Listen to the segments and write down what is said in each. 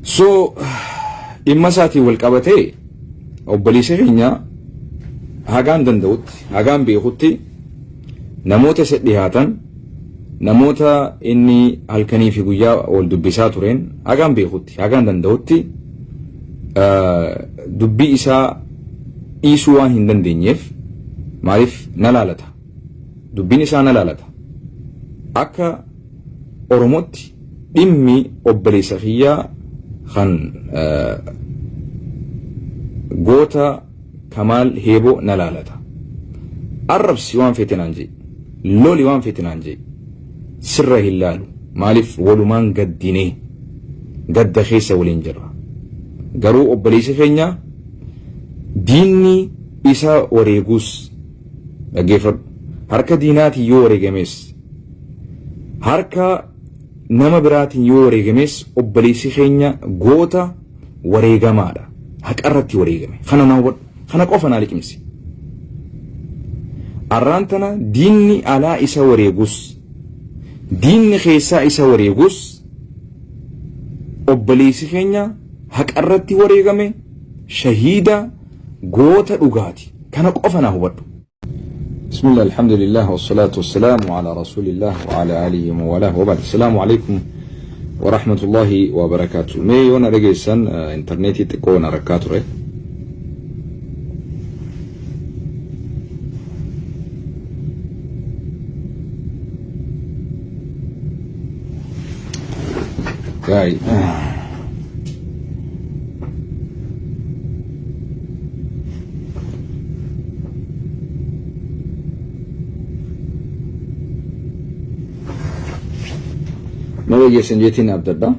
So dhimma isaatiin wal qabatee obboleessa keenya hagaan danda'utti hagaan beekutti namoota isa dhiyaatan namoota inni halkanii fi guyyaa wal dubbisaa tureen hagaan beekutti hagaan danda'utti dubbii isaa dhiisuu waan hin dandeenyeef maaliif na laalata dubbiin isaa na laalata akka Oromootti dhimmi obboleessa kiyyaa kan goota Kamaal Heeboo na laalata arrabsi waan feetinaan jee loli waan feetinaan jee sirra hin laalu maaliif walumaan gaddinee gadda keessa waliin jirra garuu obboleessi keenya diinni isa wareeguus dhaggeeffadhu harka diinaatiin yoo wareegames harka nama biraatiin yoo wareegames obboleessi keenya goota wareegamaadha haqarratti wareegame kana qofa naa liqimsi arraantana diinni alaa isa wareegus diinni keessaa isa wareegus obboleessi keenya haqarratti wareegame shahiida goota dhugaati kana qofa naa hubadhu. بسم الله الحمد لله والصلاة والسلام على رسول الله وعلى آله وموالاه وبعد السلام عليكم ورحمة الله وبركاته مي يونا رجيسان انترنتي تكونا ركاتره جاي نوجه سنجتين عبد الله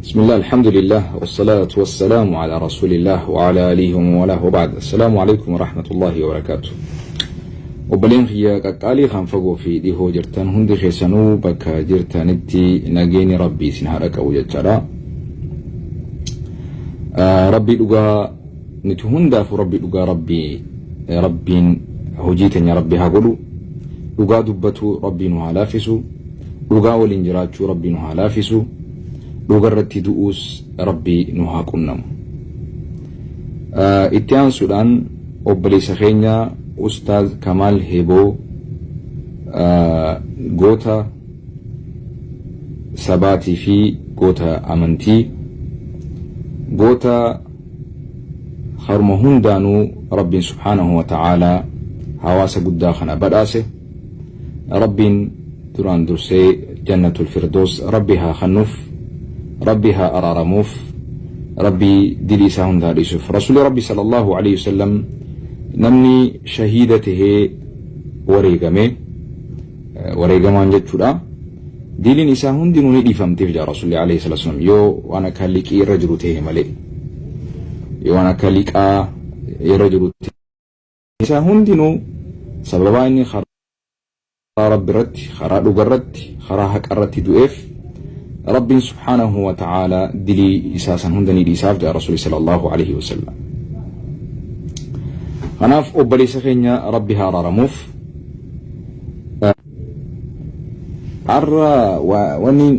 بسم الله الحمد لله والصلاة والسلام على رسول الله وعلى آله وموالاه وبعد السلام عليكم ورحمة الله وبركاته وبلين هي قالي خنفقوا في دي هو جرتان هندي خيسانو بكا جرتان التي نجيني ربي سنهارك وجدترا ربي لغا نتهندا فربي لغا ربي هجيتني ربي هقولوا dhugaa dubbatu rabbiin nu halaafisu dhugaa waliin jiraachuu rabbiin nu halaafisu dhugaa irratti du'uus rabbii nu haa qunnamu itti aansuudhaan obboleessa keenya ustaaz Kamaal Heeboo goota sabaatii fi goota amantii goota harma hundaanuu rabbiin subhaanahu wa ta'aalaa hawaasa guddaa kana badhaase ربين تران درسي جنة الفردوس ربها خنوف ربها أرارموف ربي دلي ساهن دار يوسف رسول ربي صلى الله عليه وسلم نمني شهيدته وريقمان جتشورا دلي نساهن دينوني ديفم تفجع رسول الله عليه الصلاة والسلام يو وانا كاليك رجل تهمالي يو وانا كاليك رجل نساهن دينو سبباني رب رد خرا لغرد خرا حق رد دوئف رب سبحانه وتعالى دلي إساسا هندني لإساف جاء رسول صلى الله عليه وسلم خناف أبلي سخينيا ربها رارموف أرى واني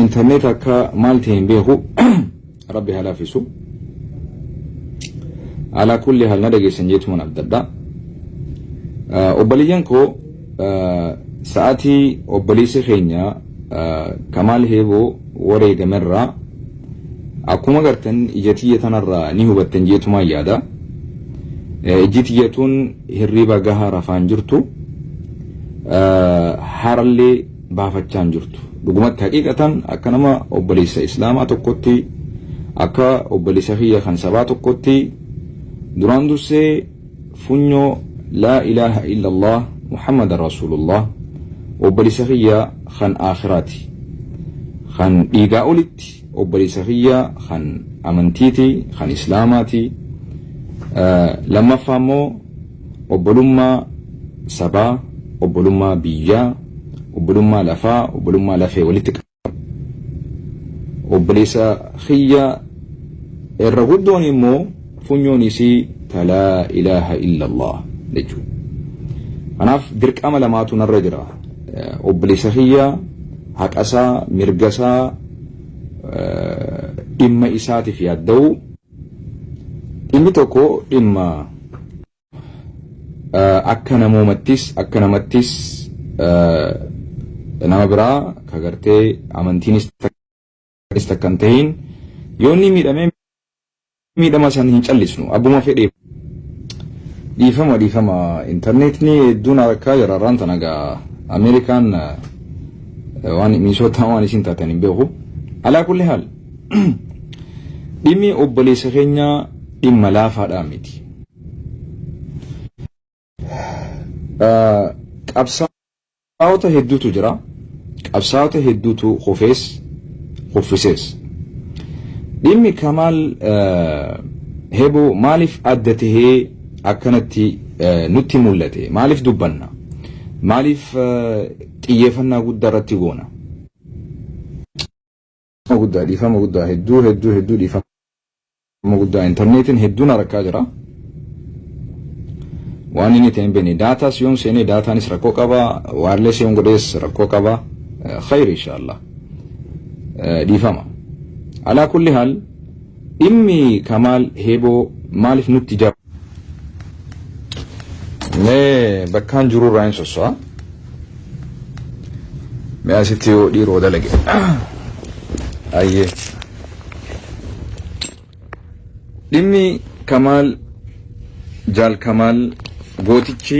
انترنتك مالتين بيهو ربها لافسو على كل حال ندقي سنجيت من أبدأ أبليانكو ساعتي أبليس خينيا كمال هيبو وريد مرة أكما قرتن إجتية نرى نيهو بتنجيت ما يادا إجتية هربا قهار فانجرتو حارلي بافتشان جرتو لقمت حقيقة أكنما أبليس إسلاما تقوتي أكا أبليس خيا خنسبا تقوتي دراندو سي فنيو لا إله إلا الله محمد رسول الله وبلسخية خان آخراتي خان إيقاولتي وبلسخية خان أمنتيتي خان إسلاماتي لما فهمو وبلما سبا وبلما بيا وبلما لفا وبلما لفي ولتك وبلسخية الرغدوني مو فنيوني سي لا إله إلا الله لجو أنا في درك أمل ما تنرجرا وبلسخية haqasaa mirgasaa dhimma isaatiif yaadda'u dhimmi tokko dhimma akka namattis nama biraa kagartee amantiinis takkan ta'in yoonni miidhama san hin callisnu abbuma fedhe dhiifama intarneetni hedduun harkaa jiraarraan tanagaa Ameerikaan waan misoota waan isin taatan hin beeku alaa kulli haal dhimmi obboleessa keenya dhimma laafaadhaa miti qabsaa'ota hedduutu jira qabsaa'ota hedduutu hoffisees dhimmi Kamaal Heboo maaliif adda tahee akkanatti nutti mul'ate maaliif dubbanna maaliif xiyyeeffannaa guddaa irratti goona dhiifama guddaa hedduu dhiifama guddaa intarneetiin hedduun harkaa jira waan inni ta'in beekne daataa siyoon seenee daataanis rakkoo qaba waarlee siyoon godhees rakkoo qaba khayr inshallah dhiifama alaa kulli haal dhimmi Kamaal Heboo maaliif nutti jaba mee bakkaan jiru irraa hin sosso'a mee asitti yoo dhiiroo dalage ayyee dhimmi Kamaal Jaal Kamaal gootichi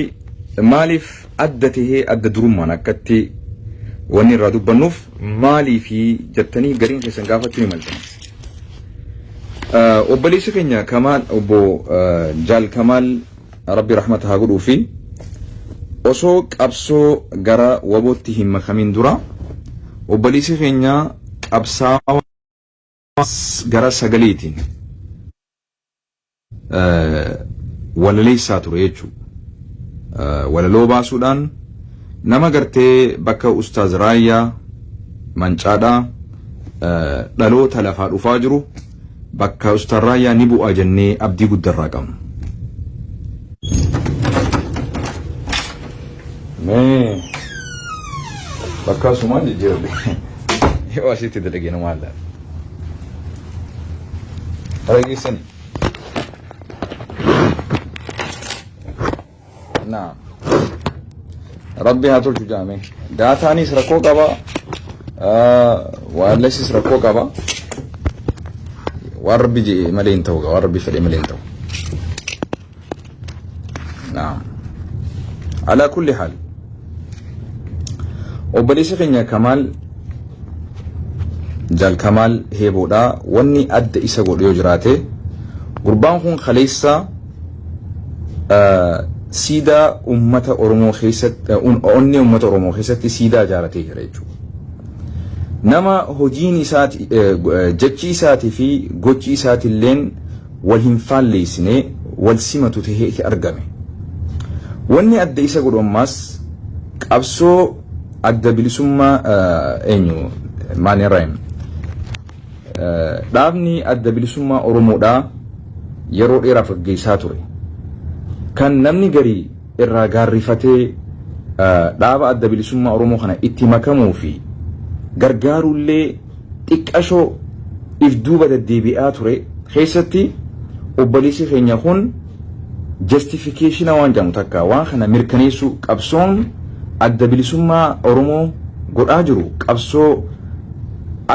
maaliif adda tahee adda durummaan akkatti wanni irraa dubbannuuf maaliifi jettanii gariin keessan gaafachuu ni maltan obboleessi keenya Kamaal obbo Jaal Kamaal Rabbi rahmata haa godhuu fi osoo qabsoo gara wabootti hin makamin dura obboleessi keenya qabsaa'aa gara sagaleetiin walaleessaa ture jechuudha walaloo baasuudhaan nama gartee bakka ustaaz Raayyaa Mancaadhaa dhaloota lafaa dhufaa jiru bakka ustaaz Raayyaa ni bu'aa jennee abdii guddaa qabna. mee bakka sumaan jijjiirre yoo asitti dalagee nama alla rageessani naam rabbi haa tolchu jaame daataanis rakkoo qaba waarlesis rakkoo qaba waan rabbi jedhe malee hin ta'u waan rabbi fedhe malee hin ta'u naam ala kulli haal obboleessi keenya Kamaal Jaal Kamaal Heboodhaa wanni adda isa godhe yoo jiraate gurbaan kun khaleessa siidaa ummata Oromoo keessatti onnee ummata Oromoo keessatti siidaa ijaaratee jira jechuudha nama hojiin isaati jechi isaatii fi gochi isaati illeen wal hin faalleessine wal simatu tahee argame wanni adda isa godhu ammaas qabsoo adda bilisummaa eenyu maani raayim dhaabni adda bilisummaa Oromoodhaa yeroo dheeraaf gaggeessaa ture kan namni garii irraa gaarrifatee dhaaba adda bilisummaa Oromoo kana itti makamuu fi gargaaruullee xiqqashoo if duuba deddeebi'aa ture keessatti obboleessi keenya kun justification waan jedhamu takka waan kana mirkaneessu qabsoon adda bilisummaa Oromoo godhaa jiru qabsoo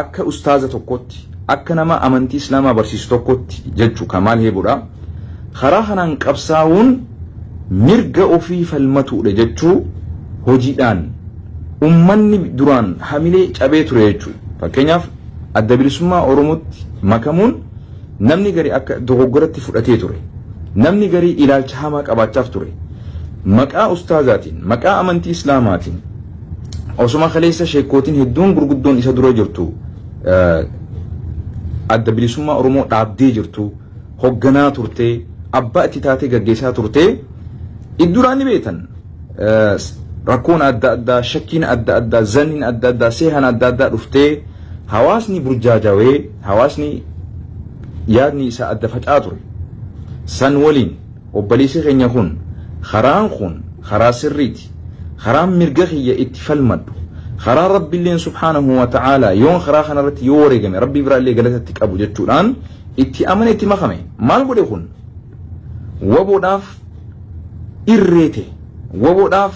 akka ustaaza tokkotti akka nama amantii islaamaa barsiisu tokkotti jechuu Kamaal Heboodha karaa kanaan qabsaa'uun mirga ofii falmatuudha jechuu hojiidhaan ummanni duraan hamilee cabee ture jechuu fakkeenyaaf adda bilisummaa Oromootti makamuun namni gari akka dogoggoratti fudhatee ture namni gari ilaalcha hamaa qabaachaaf ture maqaa ustaazaatiin maqaa amantii islaamaatiin osuma khaleessa sheekootiin hedduun gurguddoon isa dura jirtu adda bilisummaa Oromoo dhaabdee jirtu hogganaa turte abbaa itti taatee gaggeessaa turte idduraan ni beetan rakkoon adda addaa shakkiin adda addaa zanniin adda addaa seehan adda addaa dhuftee hawaasni burjaajawee hawaasni yaadni isaa adda facaa ture san waliin obboleessi keenya kun karaan kun karaa sirriiti karaan mirga kiyya itti falmadhu خرا ربي اللين سبحانه وتعالى يون خرا خنا رت يوري جمي ربي برا اللي قالت أبو جتولان إتي أمن إتي مخمي مال بدي يكون وابو داف إريته وابو داف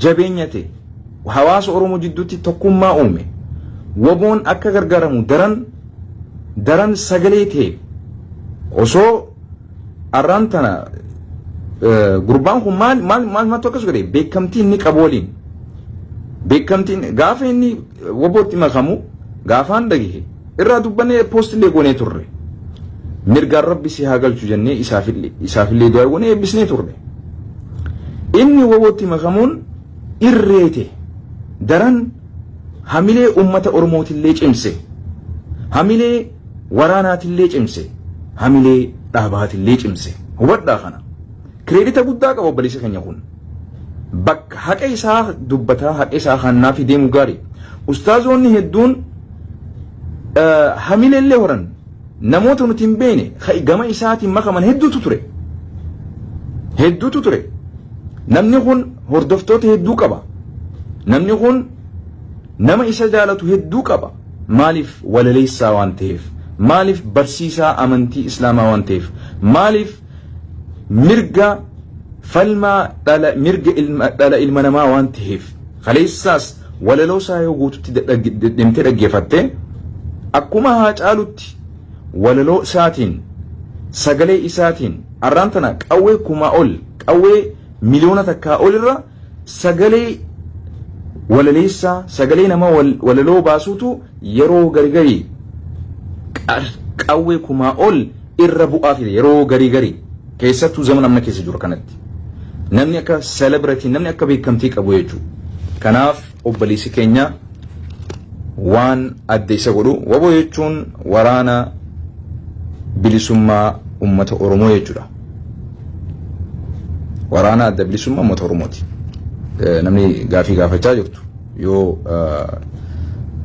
جبينيته وحواس أورمو جدوتي تقوم ما أمي وابون أكا غرغرمو درن سجليته وسو أرانتنا قربانهم مال ما توكس غري بكمتين نكابولين بكمتين غافيني وبوتي مخمو غافان دغيه إرادو بني بوست اللي قوني تري مرقى ربي سيهاقل جنة إسافلي دواء وني بسني تري إني وبوتي مخمون إريته درن هميلي أمة أرموت اللي جمسي هميلي ورانات اللي جمسي هميلي دابات اللي جمسي هو الداخنا كريديتا قداك وبليس كان يكون بك حق إساء دبتا حق إساء خانا في ديمو غاري أستاذوني هدون هميلي اللي ورن نموت نتنبيني خي قما إساءتي مخمن هدو تطري نمني خون هردفتوت هدو كبا نمني خون نما إساء جالتو هدو كبا مالف ولا ليسا وانتهف مالف برسيسا أمنتي إسلاما وانتهف مالف مرقا فلما دالا المنما وانتهف خليساس ولا لو سايو قوتو دمتر فتة أكما هاجالوت ولا لو ساتين سقلي إساتين أرانتنا قوي كما أول قوي مليونة تكا أول سقلي ولا ليسا سقلي نما ولا لو باسوتو يرو غريغري قوي كما أول إربو آفيد يرو غريغري كيساتو زمن أمنا كيسي جور كانت نمني أكا سيلبرتي نمني أكا بيكمتيك أبو يجو كناف أبليسي كينيا وان أدي سقلو وابو يجون ورانا بلسما أمة أورمو يجورا ورانا أدى بلسما أمة أورموتي نمني غافي غافتا جرتو يو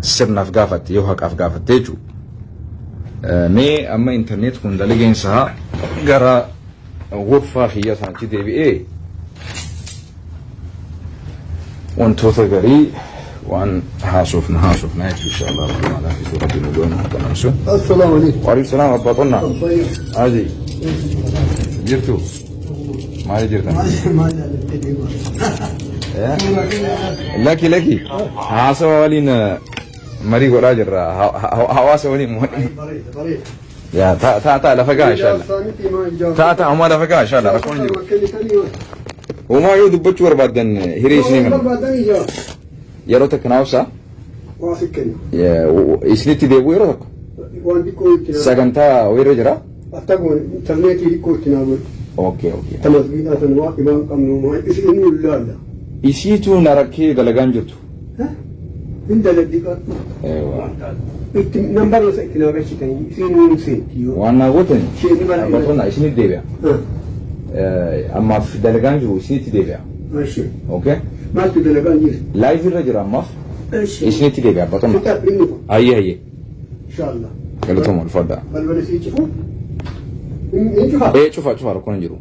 سرناف غافت يو حقاف غافت تيجو مي أما إنترنت كون دلقين سها غرا غرفة هي سانتي دي بي اي وان توتا غري وان هاسوفنا ان شاء الله رحمه الله في سورة المدون تنسو السلام عليكم وعليكم السلام أبطلنا عادي جرتو ما جرتنا لكي هاسو ولينا مريق راجر هواسو ولين يا تا لفقا إن شاء الله تا هما لفقا إن شاء الله ركون جرو وما يود بچور بعدين هريسني من يروتك ناوسا وافكني يا إسنتي ديبو يروتك وان بيكوتنا سكنتا ويرجرا أتقون إنترنتي بيكوتنا اوكي تمزقينا تنواق إمام قمنو ما إسنو لا إسيتو نركي دلقان جرتو ها عند الدقيقة ايوه نمبر سكنا بشي كان إسنو سنتيو وانا قلتني شيء نبلا بطلنا إسنتي ديبيا أما في دلقان جو إسنتي ديبيا ماشي اوكي ما تدلقان جيس لايف الرجل أما ماشي إسنتي ديبيا بطلنا تتابعينه هي إن شاء الله قالتهم الفضاء بل سيشوفوا نشوفها ايه شوفها ركون جرو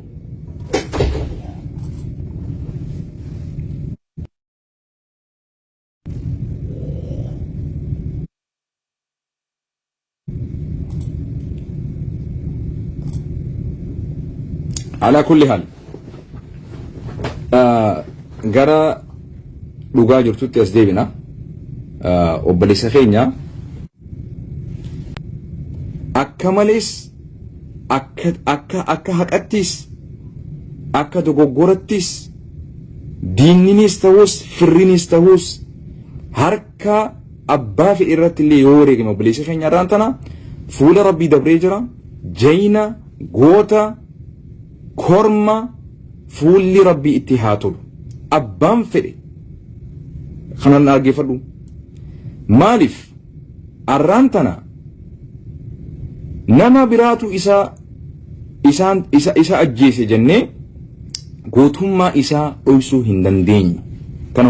على كل حال غرا دوغا جرتو تسديبنا وبليس خينيا أكمليس akka haqattis akka dogoggorattis diinninis ta'us firrinis ta'us harka abbaa fi irratti illee yoo wareegame obboleessa keenya irraan tana fuula rabbii dabree jira jayna goota korma fuulli rabbii itti haa tolu abbaan fedhe kanan argeeffadhu maaliif arraan tana nama biraatu isa ajjeese jennee gootummaa isaa dhoysuu hin dandeenyu kana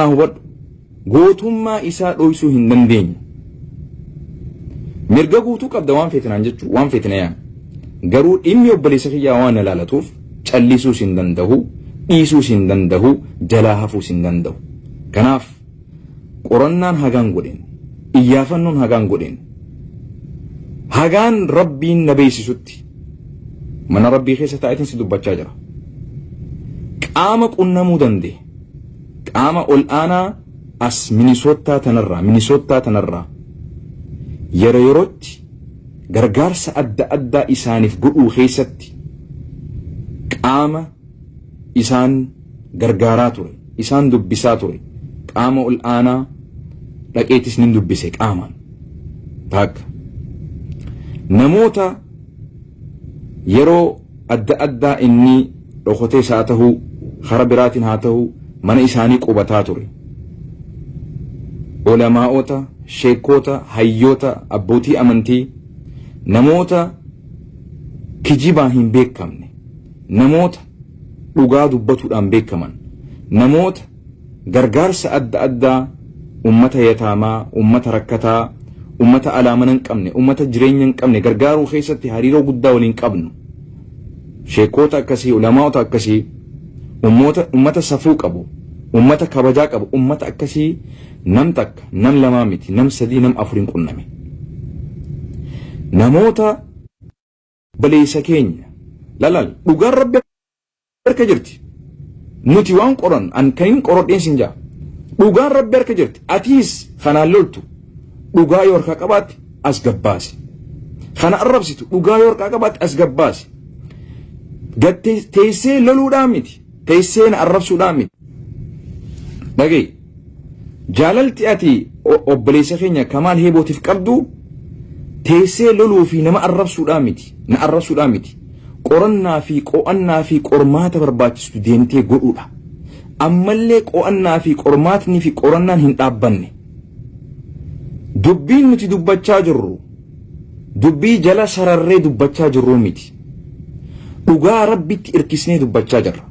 hubadhu gootummaa isaa dhoysuu hin dandeenyu mirga guutuu qabda waan feetinaan jechuu waan feetinayaan garuu dhimmi obboleessa kiyyaa waan ilaalatuuf callisuus hin danda'u dhiisuus hin danda'u jalaa hafuus hin danda'u kanaaf qorannaan hagaan godhen iyyafannoon hagaan godhen hagaan rabbiin na beeksisutti mana rabbii keessa taa'eetiin si dubbachaa jira qaama qunnamuu dandee qaama ol aanaa as Minnesota tanarraa yerootti gargaarsa adda addaa isaaniif godhuu keessatti qaama isaan gargaaraa ture isaan dubbisaa ture qaama ol aanaa dhaqeetis nin dubbise qaamaan taakka namoota yeroo adda addaa inni dhokotees haa ta'uu hara biraatiin haa ta'uu mana isaanii qubataa ture ulamaa'ota sheekota hayyoota abbootii amantii namoota kijibaa hin beekamne namoota dhugaa dubbatuudhaan beekaman namoota gargaarsa adda addaa ummata yataamaa ummata rakkataa ummata alaamana hin qabne ummata jireenya hin qabne gargaaruu keessatti hariiroo guddaa waliin qabnu sheekota akkasii ulamaa'ota akkasii ummata safuu qabu ummata kabajaa qabu ummata akkasii nam takka nam lamaa miti nam sadii nam afurin qunname namoota baleessa keenya lalal dhugaan rabbi harka jirti nuti waan qoran an kanin qorodheen sinjaa dhugaan rabbi harka jirti atiis kanaan loltu dhugaa yoo harka qabaatti as gabbaasi kana arrabsitu dhugaa yoo harka qabaatti as gabbaasi teessee loluudhaan miti teessee na arrabsuudhaan miti dhagee jaalalti ati obboleessa keenya Kamaal Heebootiif qabdu teessee loluu fi nama arrabsuudhaan miti qorannaa fi qo'annaa fi qormaata barbaachistu deemtee godhuudha ammallee qo'annaa fi qormaatni fi qorannaan hin dhaabbanne dubbiin nuti dubbachaa jirru dubbii jala sararree dubbachaa jirru miti dhugaa rabbitti irkisnee dubbachaa jirra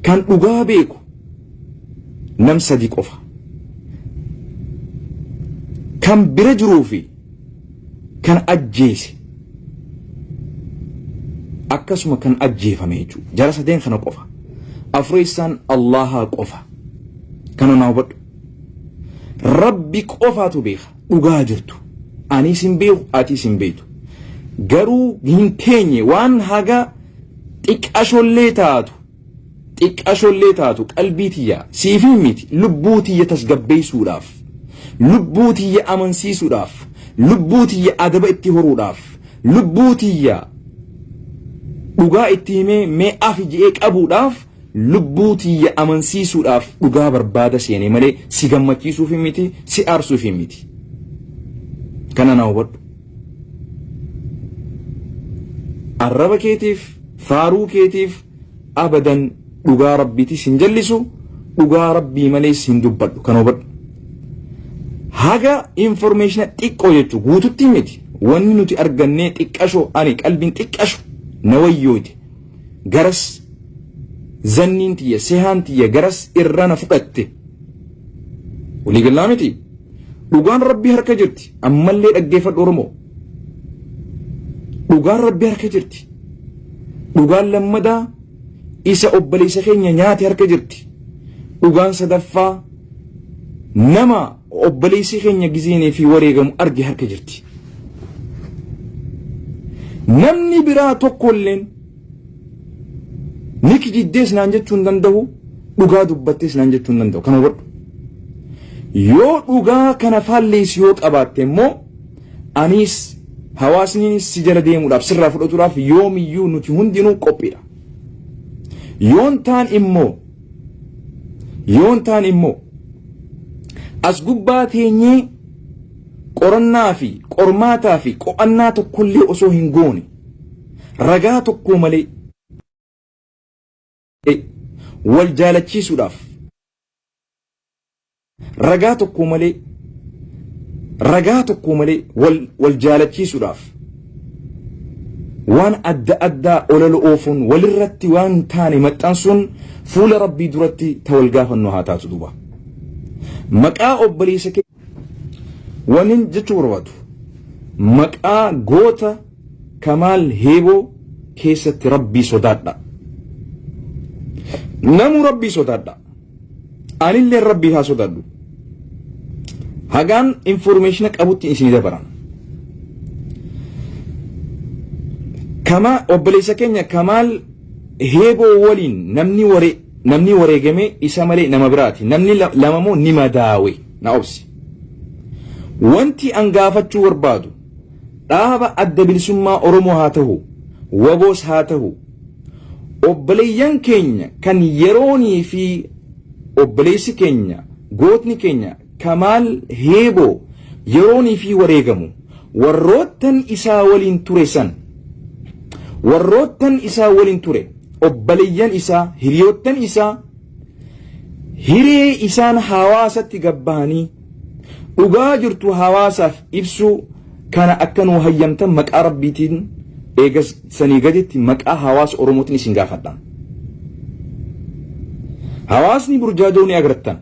kan dhugaa beeku nam sadii qofa kan bira jiruu fi kan ajjeese akkasuma kan ajjeefame jechuudha jara sadeen kana qofa afreessaan Allahaa qofa kana naa hubadhu rabbi qofaatu beeka dhugaa jirtu anis hin beeku atis hin beektu garuu hin teenye waan haga xiqqashollee taatu qalbii tiyya siifin miti lubbuu tiyya tasgabbeessuudhaaf lubbuu tiyya amansiisuudhaaf lubbuu tiyya adaba itti horuudhaaf lubbuu tiyya dhugaa itti himee mee afi je'ee qabuudhaaf lubbuu tiyya amansiisuudhaaf dhugaa barbaada seene malee si gammachiisuuf miti si aarsuuf miti kana naa hubadhu arraba keetiif faaruu keetiif abadan dhugaa rabbiitis hin jallisu dhugaa rabbii malees hin dubbadhu kana hubadhu haga information xiqqoo jechuu guututti miti wanni nuti argannee xiqqashoo ani qalbiin xiqqasho na wayyooti garas zanniin tiyya sehaan tiyya garas irra na fudhatte walii galaa miti dhugaan rabbii harka jirti ammallee dhaggeeffadhu Oromoo dhugaan rabbii harka jirti dhugaan lammadaa isa obboleessa keenya nyaate harka jirti dhugaan sadaffaa nama obboleessi keenya giziinee fi wareegamu arge harka jirti namni biraa tokkolleen niki jiddees naan jechuu hin danda'u dhugaa dubbattees naan jechuu hin danda'u kana hubadhu yoo dhugaa kana faallees yoo qabaatte immoo anis hawaasni si jala deemuudhaaf sirraa fudhatuudhaaf yoomiyyuu nuti hundinuu qophiidha yoon taan immoo as gubbaa teenyee qorannaa fi qormaataa fi qo'annaa tokkollee osoo hin goone ragaa tokko malee wal jaalachiisuudhaaf ragaa tokko malee wal jaalachiisuudhaaf waan adda addaa ololo oofuun walirratti waan taane maxxansuun fuula rabbii duratti tawal gaafannoo haa taatu duuba maqaa obboleessa kee wanin jechuu barbaadu maqaa goota Kamaal Heeboo keessatti rabbii sodaadha namu rabbii sodaadha anillee rabbii haa sodaadhu hagaan information qabutti isinii dabaran kama obboleessa keenya Kamaal Heeboo waliin namni wareegame isa malee nama biraati namni lamamoo ni madaawe na obsi wanti an gaafachuu barbaadu dhaaba adda bilisummaa Oromoo haa ta'u waboos haa ta'u obboleeyyan keenya kan yeroonii fi obboleessi keenya gootni keenya Kamaal Heeboo yeroonii fi wareegamu warroottan isaa waliin ture san warroottan isaa waliin ture obboleeyyan isaa hiriyoottan isaa hiree isaan hawaasatti gabbahanii dhugaa jirtu hawaasaaf ibsu kana akkanuu hayyamtan maqaa rabbiitiin eegas sanii gaditti maqaa hawaasa Oromootiin isin gaafadhaan hawaasni burjaajoo ni agartan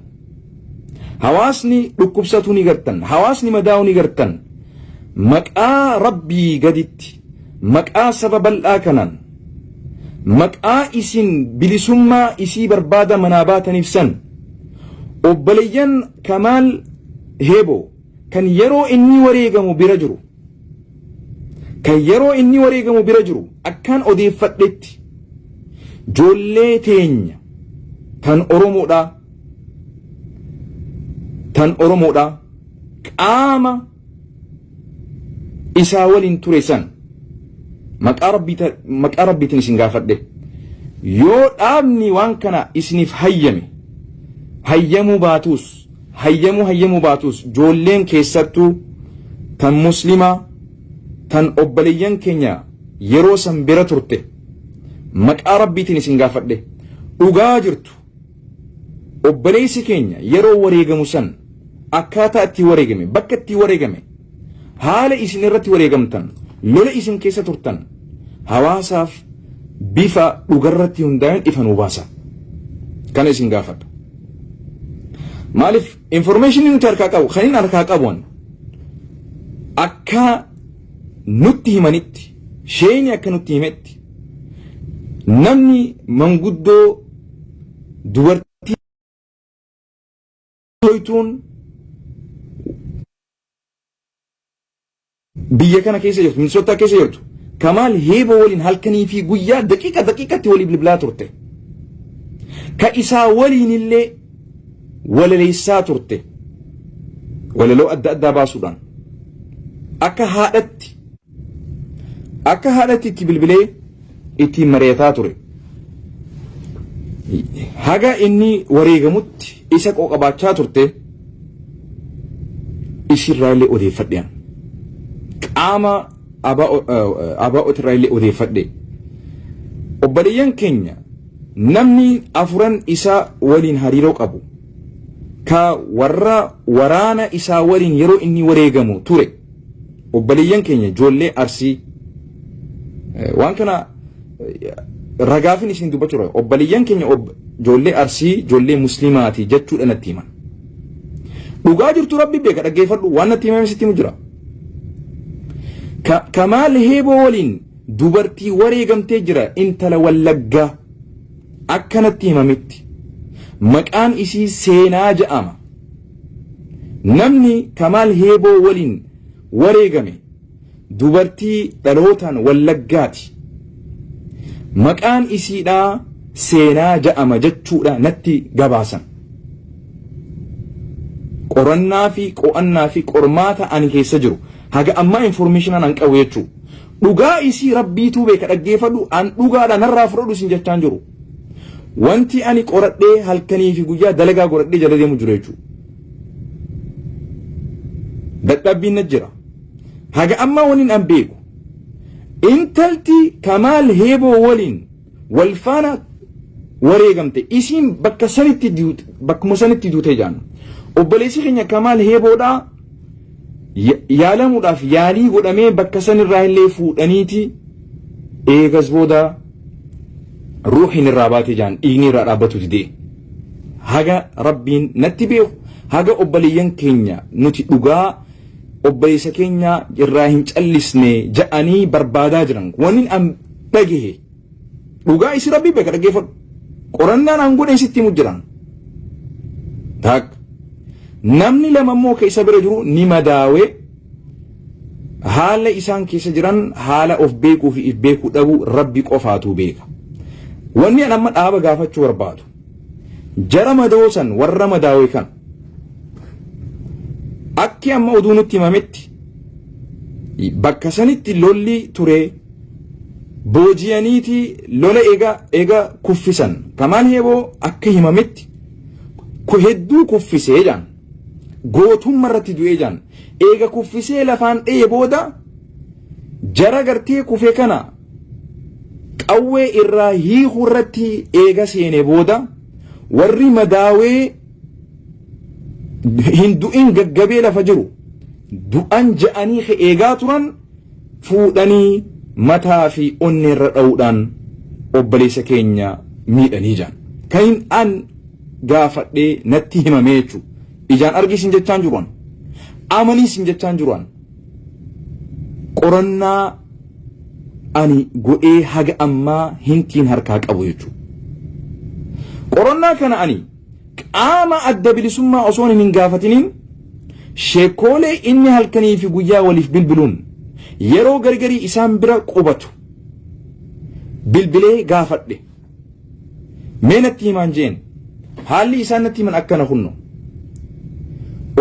hawaasni dhukkubsatuu ni gartan hawaasni madaa'uu ni gartan maqaa rabbii gaditti maqaa saba bal'aa kanaan maqaa isin bilisummaa isii barbaada manaa baataniif san obboleeyyan Kamaal Heeboo kan yeroo inni wareegamu bira jiru kan yeroo inni wareegamu bira jiru akkaan odeeffadhetti joollee teenya tan Oromoodha qaama isaa waliin ture san maqaa rabbiitiin isin gaafadhe yoo dhaabni waan kana isiniif hayyamuu baatus joolleen keessattuu tan muslimaa tan obboleeyyan keenya yeroo san bira turte maqaa rabbiitiin isin gaafadhe dhugaa jirtu obboleessi keenya yeroo wareegamu san akkaataa itti wareegame bakka itti wareegame haala isin irratti wareegamtan lola isin keessa turtan hawaasaaf bifa dhugarratti hundaa'een ifa nuu baasa kana isin gaafadha maaliif information nuti harkaa qabu kan inni harkaa qabuun akka nutti himanitti sheeni akka nutti himetti namni manguddoo dubartii hoytuun biyya kana keessa jirtu Minnesota keessa jirtu Kamaal Heeboo waliin halkanii fi guyyaa daqiiqatti waliif bilbilaa turte ka isaa waliin illee walaleessaa turte walaloo adda addaa baasuudhaan akka haadhatti itti bilbilee itti mari'ataa ture haga inni wareegamutti isa qoqabaachaa turte isirraallee odeeffadhean qaama abaa'otirraallee odeeffadhe obboleeyyan keenya namni afuran isaa waliin hariiroo qabu ka warra waraana isaa waliin yeroo inni wareegamu ture obboleeyyan keenya joollee Arsii waan kana ragaafin isin dubbachuu obboleeyyan keenya joollee Arsii joollee muslimaati jechuudha natti himan dhugaa jirtu rabbi beeka dhaggeeffadhu waan natti himame sitti mu jira Kamaal Heeboo waliin dubartii wareegamtee jira intala Wallaggaa akkanatti himametti maqaan isii seenaa ja'ama namni Kamaal Heeboo waliin wareegame dubartii dhalootaan Wallaggaati maqaan isiidhaa seenaa ja'ama jechuudha natti gabaasan qorannaa fi qo'annaa fi qormaata ani keessa jiru haga amma information an qabu jechuu dhugaa isii rabbiituu beeka dhaggeeffadhu an dhugaadhaan narraa fudhadhu sin jechaan jiru wanti ani qoradhee halkanii fi guyyaa dalagaa godhadhee jala deemu jiru jechuu dadhabbiin na jira haga amma waniin an beeku intalti Kamaal Heeboo waliin wal faana wareegamte isiin bakkuma sanitti duute jaan obboleessi keenya Kamaal Heeboodhaa yaalamuudhaaf yaalii godhamee bakka sanirraa illee fuudhaniiti eegas booda ruuhin irraa baate jaan dhiigni irraa dhaabbatu didee haga rabbiin natti beeku haga obboleeyyan keenya nuti dhugaa obboleessa keenya irraa hin callisne ja'anii barbaadaa jiran waniin an dhagahe dhugaa isi rabbii beeka dhaggeeffadhu qorannaan an godhe sitti himu jiran Tak namni lama immoo ka isa bira jiru ni madaawee haala isaan keessa jiran haala of beekuu fi if beekuu dhabu rabbi qofaatu beeka. Wanni an amma dhaaba gaafachuu barbaadu jara madoosan warra madaawee kan akki amma oduu nutti himametti bakka sanitti lolli ture booji'aniiti lola eega kuffisan Kamaal Heeboo akka himametti hedduu kuffisee jaan gootummaa irratti du'ee jaan eega kuffisee lafaan dhee booda jara gartee kufee kana qawwee irraa hiikuu irratti eega seene booda warri madaawee hin du'in gaggabee lafa jiru du'an ja'anii eegaa turan fuudhanii mataa fi onnee irra dha'uudhaan obboleessa keenya miidhanii jaan kan an gaafadhee natti himamee jechuudha. Ijaan argisin jechaan jiruan amaniisin jechaan jiruan qorannaa ani godhee haga ammaa hintiin harkaa qabu jechuudha. Qorannaa kana ani qaama adda bilisummaa osoo hin gaafatiniin sheekoolee inni halkanii fi guyyaa waliif bilbiluun yeroo gargarii isaan bira qubatu bilbilee gaafadhe mee natti himaan jeen haalli isaan natti himan akkana kunno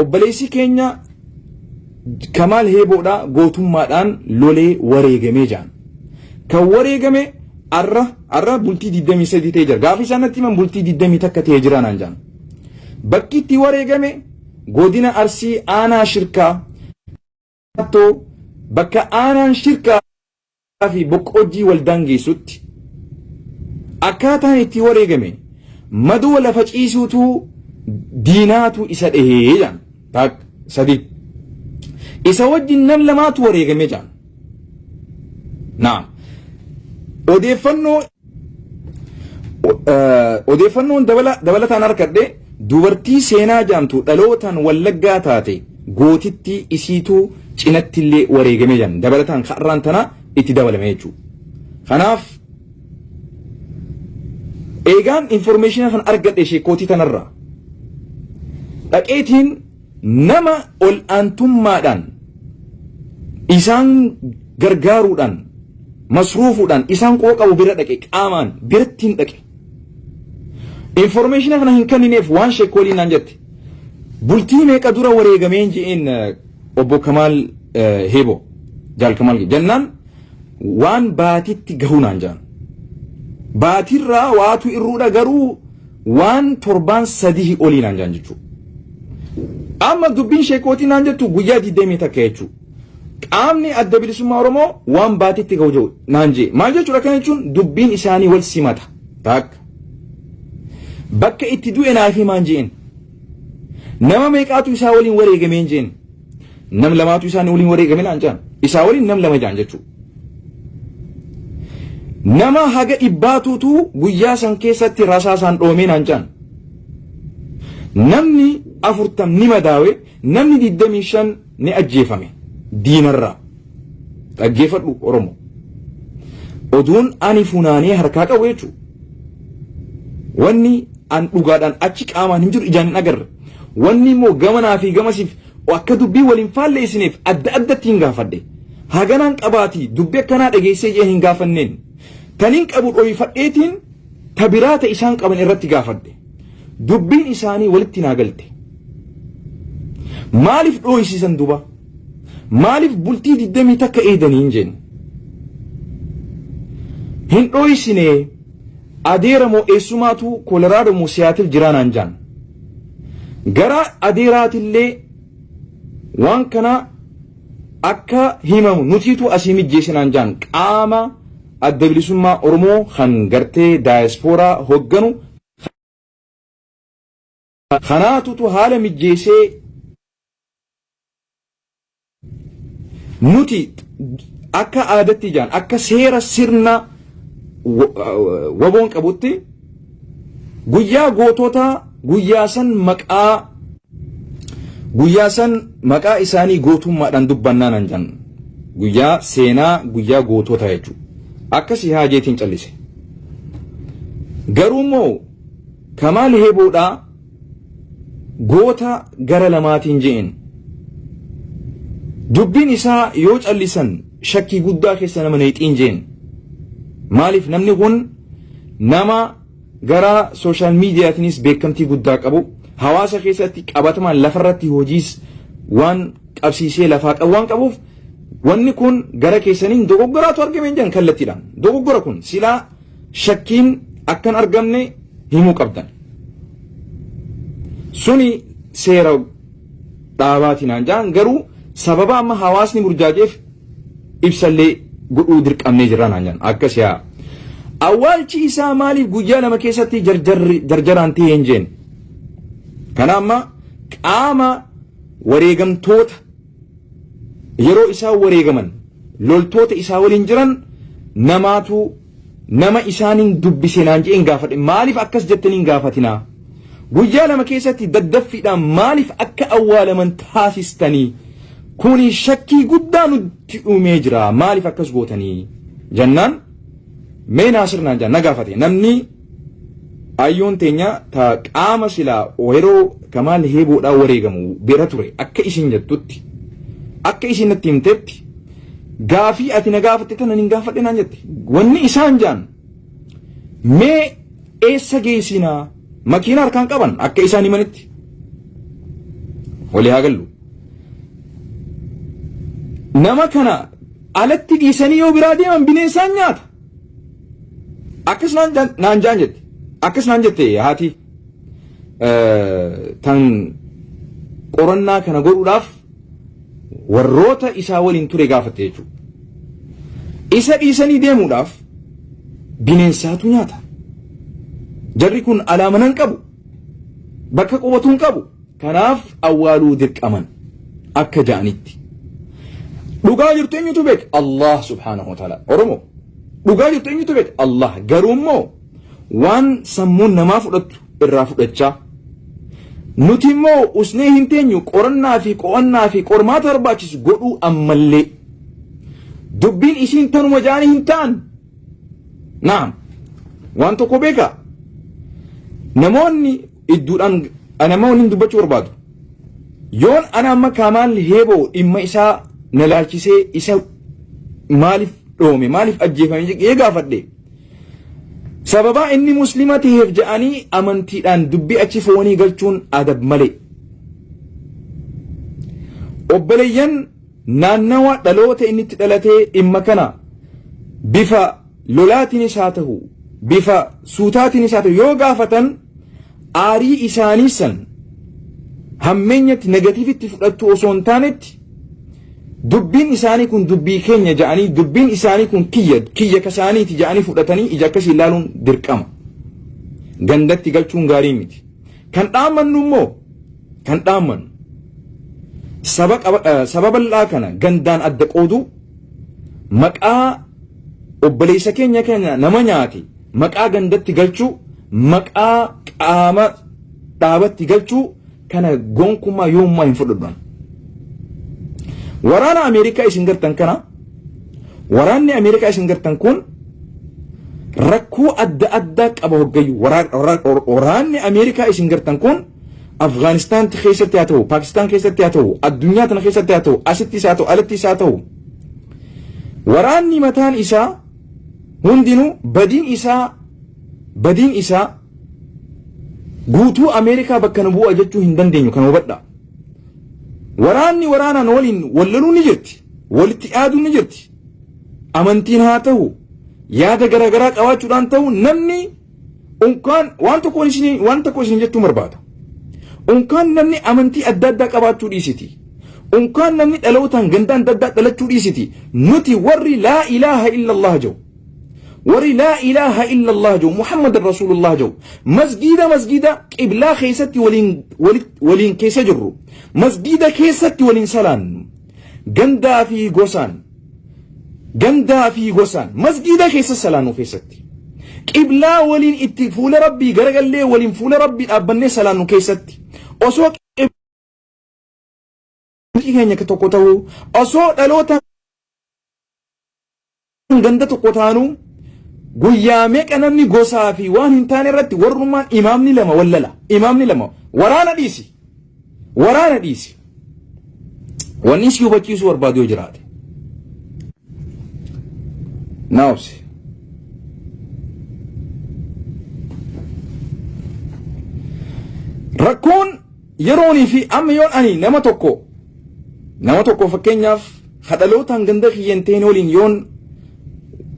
obboleessi keenya Kamaal Heeboodha gootummaadhaan lolee wareegamee jaan kan wareegame arra bultii 23 ta'e jira gaafa isaan natti himan bultii 20 takka ta'e jira naan jaan bakki itti wareegame godina Arsii aanaa shirkaa bakka aanaan shirkaa fi boqqojjii waldaan geessutti akkaataan itti wareegame maduu lafa ciisuutu diinaatu isa dhehee jaan tak sadi isa wajjin nam lamaatu wareegame jaan naam odeeffannoon dabalataan harkadhe dubartii seenaa jaamtu dhalootaan wallaggaa taate gootitti isiitu cinatti illee wareegame jaan dabalataan karraan tana itti dabalame jechuudha. Kanaaf eegaan information kan argadhe sheekootii tanarraa dhaqeetiin nama ol aantummaadhaan isaan gargaaruudhaan masruufuudhaan isaan qooqabu bira dhaqe qaamaan birattiin dhaqe information kana hin kennineef waan sheekooliin naan jette bultii meeqa dura wareegameen je'een obbo Kamaal Heeboo jaal Kamaal jennaan waan baatitti gahuu naan jaan baatirraa waatu irruudha garuu waan torbaan sadii olii naan jaan jechuudha. Amma dubbiin sheekootii naan jettu guyyaa 20 takka jechuudha. Qaamni adda bilisummaa Oromoo waan baatitti gahu jiru naan jee maal jechuudha kana jechuun dubbiin isaanii wal simata takka bakka itti du'e naaf himaan jeen nama meeqaatu isaa waliin wareegameen jeen nam lamaatu isaanii waliin wareegame naan jaan isaa waliin nam lama jaan jechuudha. Nama haga dhibbaatuutu guyyaa san keessatti rasaasaan dhoomee naan jaan namni 40 ni madaawe namni 25 ni ajjeefame diinarraa dhaggeeffadhu Oromoo oduun ani funaanee harkaa qabu jechuudha. Wanni an dhugaadhaan achi qaamaan hin jiru ijaan hin agarre wanni immoo gamanaa fi gamasiif akka dubbii waliin faalleessineef adda addatti hin gaafadhe haganaan qabaatii dubbii akkanaa dhageessee jee hin gaafanneen taniin qabu dhoyfadheetiin tabiraata isaan qaban irratti gaafadhe dubbiin isaanii walitti naa galte maaliif dhoysiisan duba maaliif bultii 20 takka eedanii hin jeen hin dhoysine adeera moo eessumaatu Kolaraadoo moo Siyaatil jiraanaan jaan gara adeeraatillee waan kana akka himamu nutiitu asii mijjeessinaan jaan qaama adda bilisummaa Oromoo kan gartee daayispooraa hogganu kanaatutu haala mijjeesee nuti akka aadatti jaan akka seera sirna waboon qabutti guyyaa gootota guyyaa san maqaa isaanii gootummaadhaan dubbannaan jaan guyyaa seenaa guyyaa gootota jechuudha. Akkasii haajeetiin callise garuu immoo Kamaal Heeboodhaa goota gara lamaatiin je'en dubbiin isaa yoo callisan shakkii guddaa keessa nama neexiin je'en maaliif namni kun nama gara social mediaatiinis beekamtii guddaa qabu hawaasa keessatti qabatamaan lafarratti hojiis waan qabsiisee lafaa qabu waan qabuuf wanni kun gara keessaniin dogoggoraatu argame jedhan kallattiidhaan dogoggora kun silaa shakkiin akkan argamne himuu qabdan suni seera dhaabaatiin jaan garuu sababa amma hawaasni burjaajeef ibsallee godhuu dirqamnee jirraan jaan akkas yaa awwaalchi isaa maaliif guyyaa lama keessatti jarjaraan ta'e hin jeen kana amma qaama wareegamtoota yeroo isaa wareegaman loltoota isaa waliin jiran namaatu nama isaaniin dubbise naan jeen gaafadhe maaliif akkas jettaniin gaafatinaa guyyaa lama keessatti daddaffiidhaan maaliif akka awwaalaman taasistanii kuni shakkii guddaa nutti uumee jira maaliif akkas gootanii jannaan mee naasirnaan jaan nagaafate namni ayyoon teenya ta qaama silaa yeroo Kamaal Heeboodhaa wareegamu bira ture akka isin jettutti akka isin natti himtetti gaafii ati na gaafatte tana hin gaafadhe naan jette wanni isaan jaan mee eessa geessinaa makiina harkaan qaban akka isaan himanitti walii haa gallu nama kana alatti dhiisanii yoo biraa deeman bineensaan nyaata akkas naan jaan jette akkas naan jette haati tan qorannaa kana godhuudhaaf warroota isaa waliin ture gaafatte jechuudha isa dhiisanii deemuudhaaf bineensaatu nyaata jarri kun alaamanan qabu bakka qubatuun qabu kanaaf awwaaluu dirqaman akka ja'anitti dhugaa jirtu eenyutu beek Allah subhanahu wa ta'ala oromoo dhugaa jirtu eenyutu beek Allah garuu immoo waan sammuun namaa fudhattu irraa fudhachaa nuti immoo usnee hin teenyu qorannaa fi qo'annaa fi qormaata barbaachisu godhuu ammallee dubbiin isiin tanuma jaanii hin ta'an naam waan tokko beeka namoonni idduudhaan namoonni dubbachuu barbaadu yoon ana amma Kamaal Heeboo dhimma isaa na laalchisee isa maaliif dhoome maaliif ajjeefame jedhee gaafadhe sababa inni muslima ta'eef ja'anii amantiidhaan dubbii achi foonii galchuun adab malee obboleeyyan naannawa dhaloota inni itti dhalatee dhimma kana bifa lolaatiinis haa ta'u bifa suutaatiinis haa ta'u yoo gaafatan aarii isaanii san hammeenyatti negatiivitti fudhattu osoo hin taanetti dubbiin isaanii kun dubbii keenya ja'anii dubbiin isaanii kun kiyya kasaaniiti ja'anii fudhatanii ija akkasii ilaaluun dirqama gandatti galchuun gaarii miti kan dhaammannu immoo kan dhaammannu saba bal'aa kana gandaan adda qoodu maqaa obboleessa keenya kana nama nyaate maqaa gandatti galchuu maqaa qaama dhaabatti galchuu kana gonkumaa yoommaa hin fudhadhan waraana Ameerikaa isin gartan kana waraanni Ameerikaa isin gartan kun rakkoo adda addaa qaba hoggayyu waraanni Ameerikaa isin gartan kun Afghanistan keessatti haa ta'u Pakistan keessatti haa ta'u addunyaa tana keessatti haa ta'u asittis haa ta'u alattis haa ta'u waraanni mataan isaa hundinuu badiin isaa guutuu Ameerikaa bakka nu bu'a jechuu hin dandeenyu kan hubadha waraanni waraanaan waliin wallaluu ni jirti walitti aaduu ni jirti amantiin haa ta'u yaada garaagaraa qabaachuudhaan ta'u namni unkaan waan tokko isin jettuu barbaada unkaan namni amantii adda addaa qabaachuu dhiisiti unkaan namni dhalootaan gandaan adda addaa dhalachuu dhiisiti nuti warri laa ilaaha illallah jiru warri laa ilaaha illallah jiru Muhammad Rasulullah jiru masgida qiblaa keessatti waliin keessa jirru masgida keessatti waliin salaannu gandaa fi gosaan masgida keessa salaannu keessatti qiblaa waliin itti fuula rabbii garagallee waliin fuula rabbii dhaabbannee salaannu keessatti osoo keenya tokko ta'u osoo dhaloota ganda tokko taanu guyyaa meeqa namni gosaa fi waan hin taane irratti warrummaan imaamni lama wallala imaamni lama waraana dhiisi waraana dhiisi wanni si hubachiisu barbaadu yoo jiraate naawsi rakkoon yeroonii fi amma yoon ani nama tokko fakkeenyaaf hadhalootaan ganda kiyyanteen waliin yoon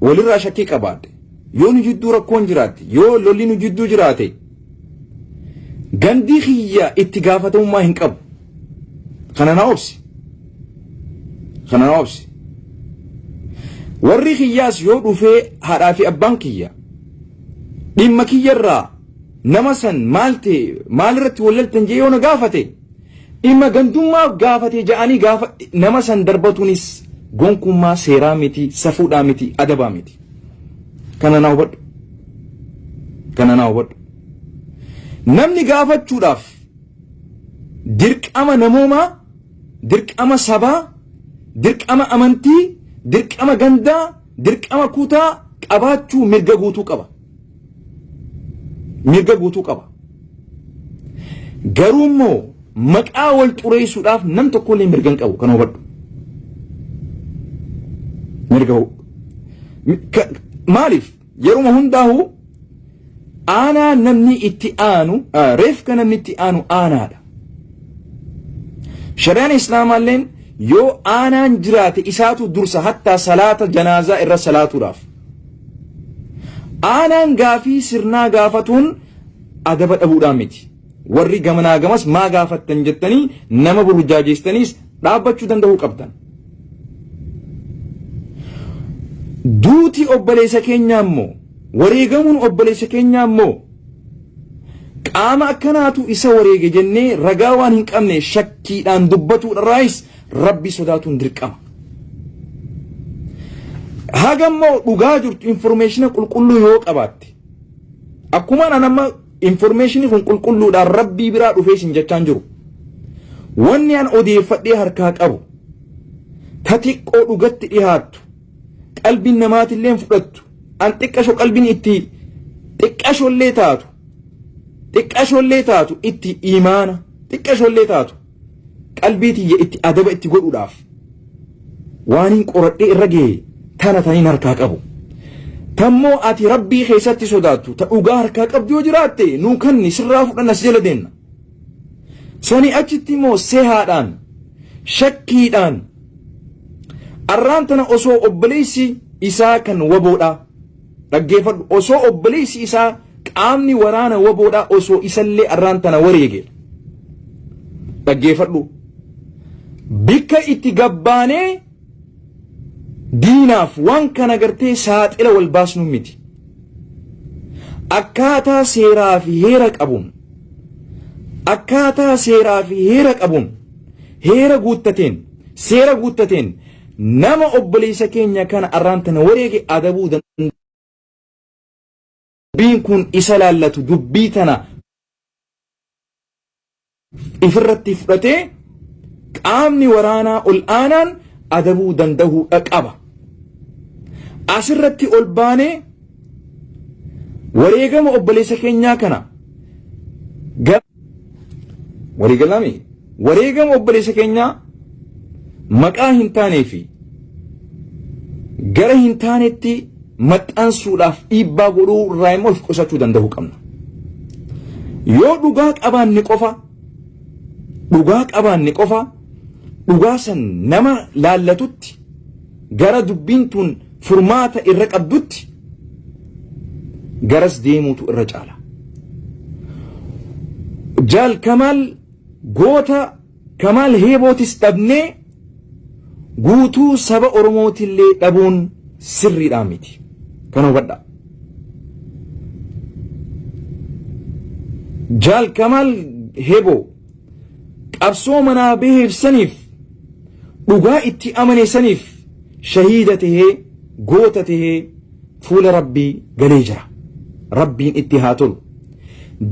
walirraa shakkii qabaadhe yoon jidduu rakkoon jiraate yoo lolli nu jidduu jiraate gandii kiyya itti gaafatamummaa hin qabu kana na obsi warri kiyyaas yoo dhufee haadhaa fi abbaan kiyya dhimma kiyyarraa nama san maalirratti wallaltan jee yoo na gaafate dhimma gandummaa gaafate ja'anii nama san darbatuunis gonkummaa seeraa miti safuudhaa miti adabaa miti kana na hubadhu namni gaafachuudhaaf dirqama namoomaa dirqama sabaa dirqama amantii dirqama gandaa dirqama kutaa qabaachuu mirga guutuu qaba garuu immoo maqaa wal xureessuudhaaf nam tokkollee mirgan qabu kana hubadhu maaliif yeruma hundaahu aanaa namni itti aanu reefka namni itti aanu aanaadha shari'aan islaamaalleen yoo aanaan jiraate isaatu dursa hattaa salaata janaazaa irra salaatuudhaaf aanaan gaafii sirnaa gaafatuun adaba dhabuudhaan miti warri gamanaa gamas maa gaafattan jettanii nama burjaajeestaniis dhaabbachuu danda'uu qabdan duuti obboleessa keenyaa immoo wareegamuun obboleessa keenyaa immoo qaama akkanaatu isa wareege jennee ragaa waan hin qabne shakkiidhaan dubbatuudhaarraayis rabbi sodaatuun dirqama hagammoo dhugaa jirtu information qulqulluu yoo qabaatte akkuma anamma information kun qulqulluudhaan rabbii biraa dhufee sin jechaan jiru wanni an odeeffadhee harkaa qabu tatiqqoo dhugatti dhihaattu qalbiin namaatillee fudhattu an xiqqasho qalbiin itti xiqqashollee taatu itti imaana xiqqashollee taatu qalbiitiyya itti adaba itti godhuudhaaf waan hin qoradhee irra ga'e tana taniin harkaa qabu tammoo ati rabbii keessatti sodaattu ta dhugaa harkaa qabdu yoo jiraatte nuu kanni sirraa fudhannas jala deemna sani achitti immoo sehaadhaan shakkiidhaan arraan tana osoo obboleessi isaa kan waboodha dhaggeeffadhu osoo obboleessi isaa qaamni waraana waboodha osoo isallee arraan tana wareege dhaggeeffadhu bikka itti gabbaanee diinaaf waan kana gartee saaxila wal baasnu miti akkaataa seeraa fi heera qabuun heera guuttateen seera guuttateen nama obboleessa keenya kana arraan tana wareege adabuu dubbiin kun isa laallatu dubbii tana ifirratti fudhatee qaamni waraanaa ol aanaan adabuu danda'uu qaba asirratti ol baanee wareegama obboleessa keenyaa kana wareegama obboleessa keenyaa maqaa hin taanee fi gara hin taanetti maxxansuudhaaf dhiibbaa godhuu irraa immoo of qusachuu danda'uu qabna yoo dhugaa qabaanne qofa dhugaa san nama laallatutti gara dubbiin tun furmaata irra qabdutti garas deemuutu irra caala jaal kamaal goota kamaal heebootis dhabnee guutuu saba oromootillee dhabuun sirriidhaa miti kan hubadha jaal kamaal heeboo qabsoo manaa baheef saniif dhugaa itti amane saniif shahiida tahee goota tahee fuula rabbii galee jira rabbiin itti haa tolu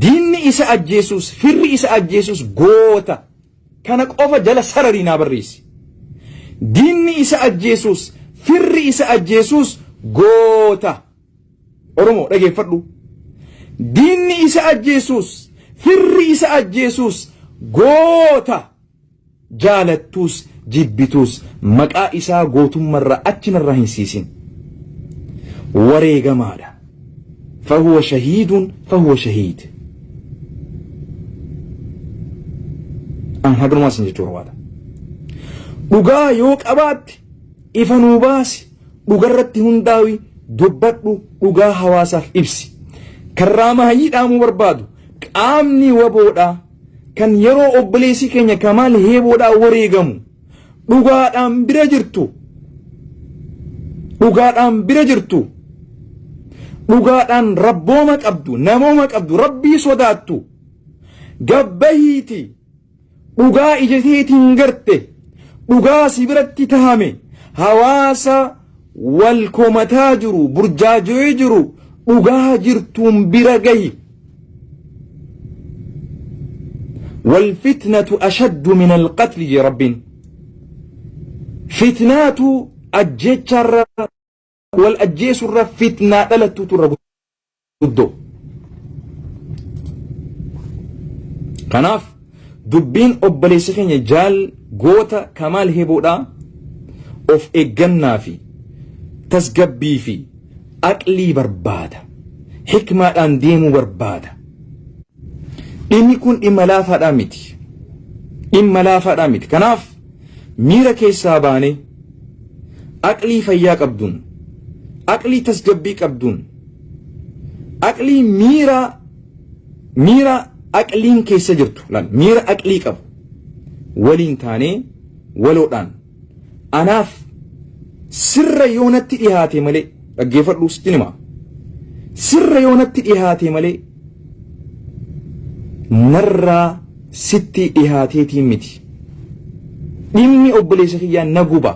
diinni isa ajjeesuus firri isa ajjeesuus goota kana qofa jala sararii naa barreessi diinni isa ajjeesuus firri isa ajjeesuus goota oromoo dhageeffadhu diinni isa ajjeesuus firri isa ajjeesuus goota jaalattuus jibbituus maqaa isaa gootummarra achinarra hin siisin wareegamaadha فهو شهيد فهو شهيد هذا ما سنجتور هذا dhugaa yoo qabaatti ifa nuu baasi dhugarratti hundaawi dubbadhu dhugaa hawaasaaf ibsi karraama hayyiidhaamuu barbaadu qaamni waboodha kan yeroo obboleessi keenya Kamaal Heeboodhaa wareegamu dhugaadhaan bira jirtu dhugaadhaan rabbooma qabdu namooma qabdu rabbii sodaattu gabbahiiti dhugaa ijateetiin garte dhugaa si biratti tahame hawaasa wal komataa jiru burjaajee jiru dhugaa jirtuun bira gahi والفتنة أشد من القتل يا رب فتنات الجيشر والأجيسر فتنة لا تتربو كناف دبين أبليسخين جال غوتا كمال هيبودا of eeggannaa fi tasgabbii fi aqlii barbaada hikmaadhaan deemuu barbaada dhimmi kun dhimma laafaadhaa miti kanaaf miira keessaa baane aqlii fayyaa qabduun aqlii tasgabbii qabduun aqlii miira aqliin keessa jirtu miira aqlii qabu waliin taanee waloodhaan anaaf sirra yoonatti dhihaate malee dhaggeeffadhu sitti sirra yoonatti dhihaate malee narraa sitti dhihaateetiin miti dhimmi obboleessa kiyyaa naguba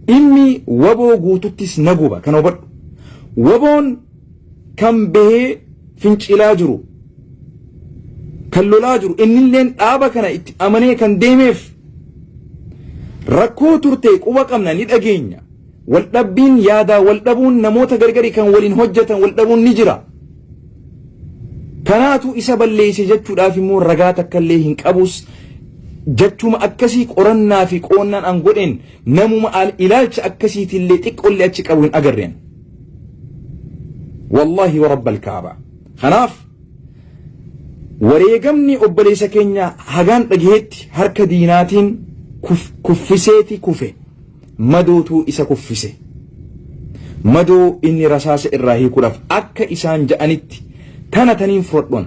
dhimmi waboo guututtis naguba kan hubadhu waboon kan bahee fincilaa jiru kan lolaa jiru innilleen dhaaba kana itti amanee kan deemeef rakkoo turte quba qabna ni dhageenya waldhabbiin yaadaa waldhabuun namoota gargarii kan waliin hojjetan waldhabuun ni jira kanaatu isa balleeyse jechuudhaaf immoo ragaa takkallee hin qabus jechuma akkasii qorannaa fi qoonnaan an godhen namuma ilaalcha akkasiitillee xiqqollee achi qabu hin agarreen wallahi wa rabbal kaaba kanaaf wareegamni obboleessa keenya hagaan dhageetti harka diinaatiin kuffiseeti kufe madootuu isa kuffise madoo inni rasaasa irraa hiikuudhaaf akka isaan ja'anitti tana taniin fudhadhuun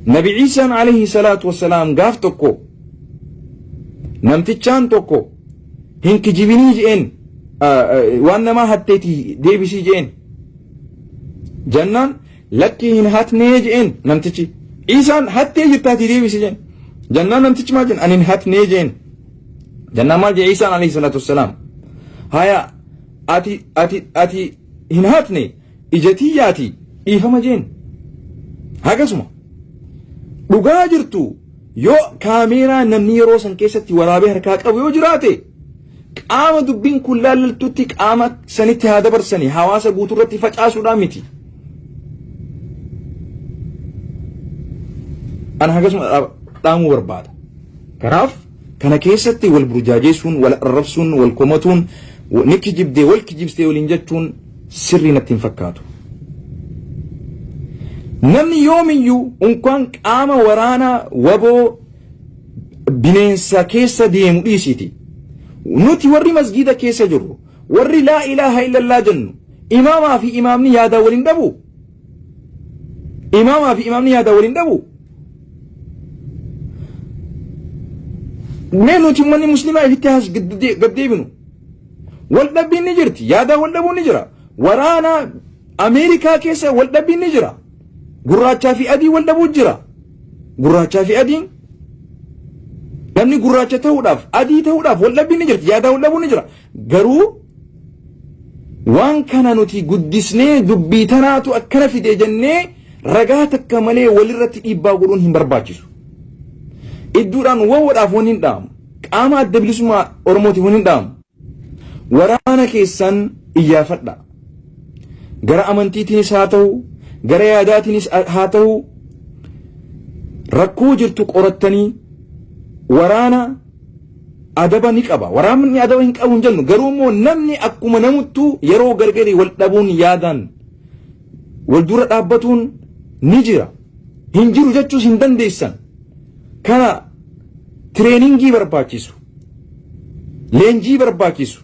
nabi Ciisaan alayhi salaatu wassalaam gaaf tokko namtichaan tokko hin kijibinii je'een waan namaa hatteeti deebisii je'een jannaan lakkii hin hatnee je'een namtichi Ciisaan hattee jirtaati deebisii je'een jannaan namtichi maal jedhan anin hatnee je'een jannaan maal jedhe Ciisaan alayhi salaatu wassalaam haya ati hin hatne ijatiyyaati dhiifama jeen hagasuma dhugaa jirtu yoo kaameeraa namni yeroo san keessatti waraabee harkaa qabu yoo jiraate qaama dubbiin kun laallaltutti qaama sanitti haa dabarsanii hawaasa guuturratti facaasuudhaan miti an hagasuma dhaamuu barbaada kanaaf kana keessatti wal burjaajeessuun wal arrabsuun wal komatuun ni kijibdee wal kijibstee waliin jechuun sirrii natti hin fakkaatu namni yoomiyyuu unkaan qaama waraanaa waboo bineensa keessa deemu dhiisiti nuti warri masgiida keessa jirru warri laa ilaaha illallah jennu imaamaa fi imaamni yaadaa waliin dhabu mee nuti manni muslimaa ifitti haas gaddeebinu waldhabbiin ni jirti yaadaa waldhabuun ni jira waraana Ameerikaa keessa waldhabbiin ni jira gurraachaa fi adii waldhabuu jira gurraachaa fi adiin namni gurraacha ta'uudhaaf adii ta'uudhaaf waldhabbiin ni jirti yaadaa waldhabuun ni jira garuu waan kana nuti guddisnee dubbii tanaatu akkana fidee jennee ragaa takka malee walirratti dhiibbaa godhuun hin barbaachisu idduudhaan wawwadhaaf waan hin dhaamu qaama adda bilisummaa oromootiif waan hin dhaamu waraana keessan iyyaafadha gara amantiitiinis haa ta'u gara yaadaatiinis haa ta'u rakkoo jirtu qorattanii waraana adaba ni qaba. Waraanni adaba hin qabu hin jennu, garuu immoo namni akkuma namuttuu yeroo gargari wal dhabuun yaadaan wal dura dhaabbatuun ni jira. Hin jiru jechuus hin dandeessan. Kana tireeningii barbaachisu, leenjii barbaachisu,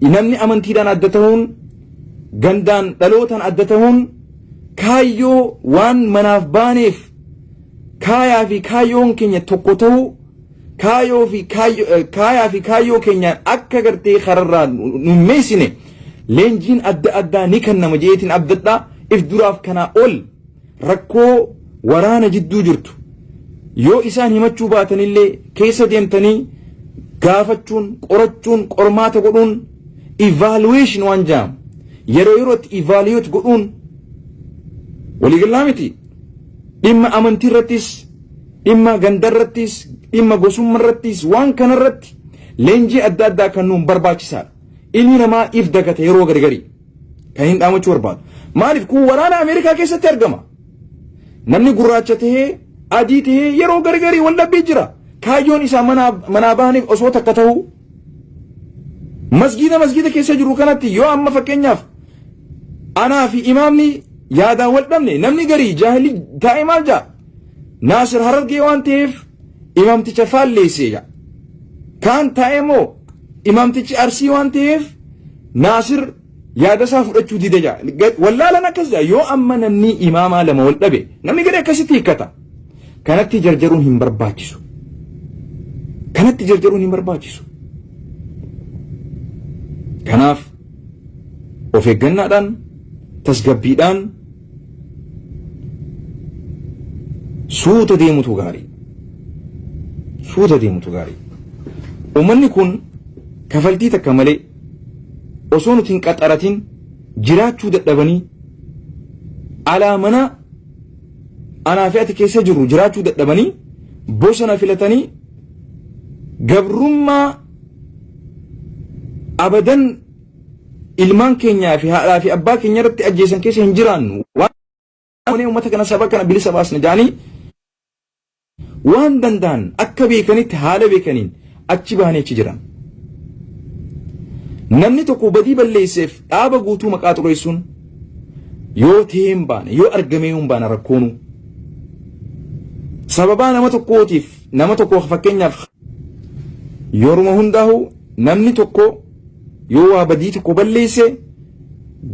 namni amantiidhaan adda ta'uun, gandaan dhalootaan adda ta'uun, kaayyoo waan manaaf baaneef kaayaa fi kaayyoon keenya tokko ta'uu, kaayaa fi kaayyoo keenyaan akka gartee kararraa nu meessine leenjiin adda addaa ni kennama jeetiin abdadhaa. If duraaf kanaa ol rakkoo waraana jidduu jirtu yoo isaan himachuu baatanillee keessa deemtanii gaafachuun, qorachuun, qormaata godhuun, evaluation waan jaam yeroo yerootti evaluate godhuun waliigalaa miti. Dhimma amantii irrattis, dhimma gandarrattis, dhimma gosummaa irrattis waan kanarratti leenjii adda addaa kan nuun barbaachisaadha. Ilmi namaa if dagata yeroo gargari kan hin dhaamachuu barbaadu. Maaliif kun waraana Ameerikaa keessatti argama. Namni gurraacha tahee adii tahee yeroo gargari wal dhabbii jira. Kaayyoon isaa manaa bahaniif osoo takka ta'u masgiida keessa jiru kanatti yoo amma fakkeenyaaf anaa fi imaamni yaadaan wal dhabne namni garii jaahilii taa'ee maal jaa Naasir Harargee waan ta'eef imaamticha faalleessee kaan taa'ee moo imaamtichi Arsii waan ta'eef Naasir yaada isaa fudhachuu dide jaa wallaalan akkas jaa yoo amma namni imaamaa lama wal dhabe namni garii akkasitti hiikkata. Kanatti jarjaruun hin barbaachisu. Kanaaf of eeggannaadhaan, tasgabbiidhaan suuta deemutu gaarii. Uummanni kun kafaltii takka malee osoo nuti hin qaxaratin jiraachuu dadhabanii alaa mana anaa fi ati keessa jiru jiraachuu dadhabanii bosona filatanii gabrummaa abadan ilmaan keenyaa fi haadhaa fi abbaa keenya irratti ajjeesan keessa hin jiraannu. Waan uummata kana saba kana bilisa baasna jaanii waan danda'an akka beekanitti haala beekaniin achi bahanii achi jiran. Namni tokko badii balleesseef dhaaba guutuu maqaa xureessuun yoo ta'ee hin baane yoo argamee hin baane rakkoonu. Sababaa nama tokkoof fakkeenyaaf yeruma hundaa'u namni tokko yoo waa badii tokko balleesse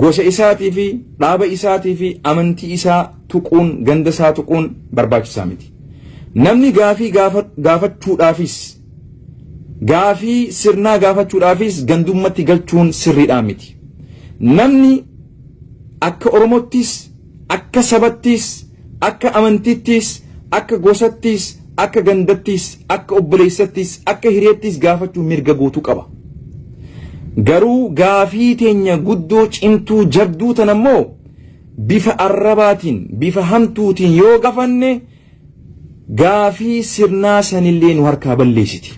gosa isaatii fi dhaaba isaatii fi amantii isaa tuquun ganda isaa tuquun barbaachisaa miti. Namni gaafii gaafachuudhaafis gaafii sirnaa gaafachuudhaafis gandummatti galchuun sirriidhaan miti. Namni akka Oromottis, akka sabattis, akka amantiittis, akka gosattis, akka gandattis, akka obboleessattis, akka hiriyeettis gaafachuu mirga guutuu qaba. Garuu gaafii teenya guddoo cimtuu jabduu tan ammoo bifa arrabaatiin, bifa hamtuutiin yoo gaafanne gaafii sirnaa sanillee nu harkaa balleessiti.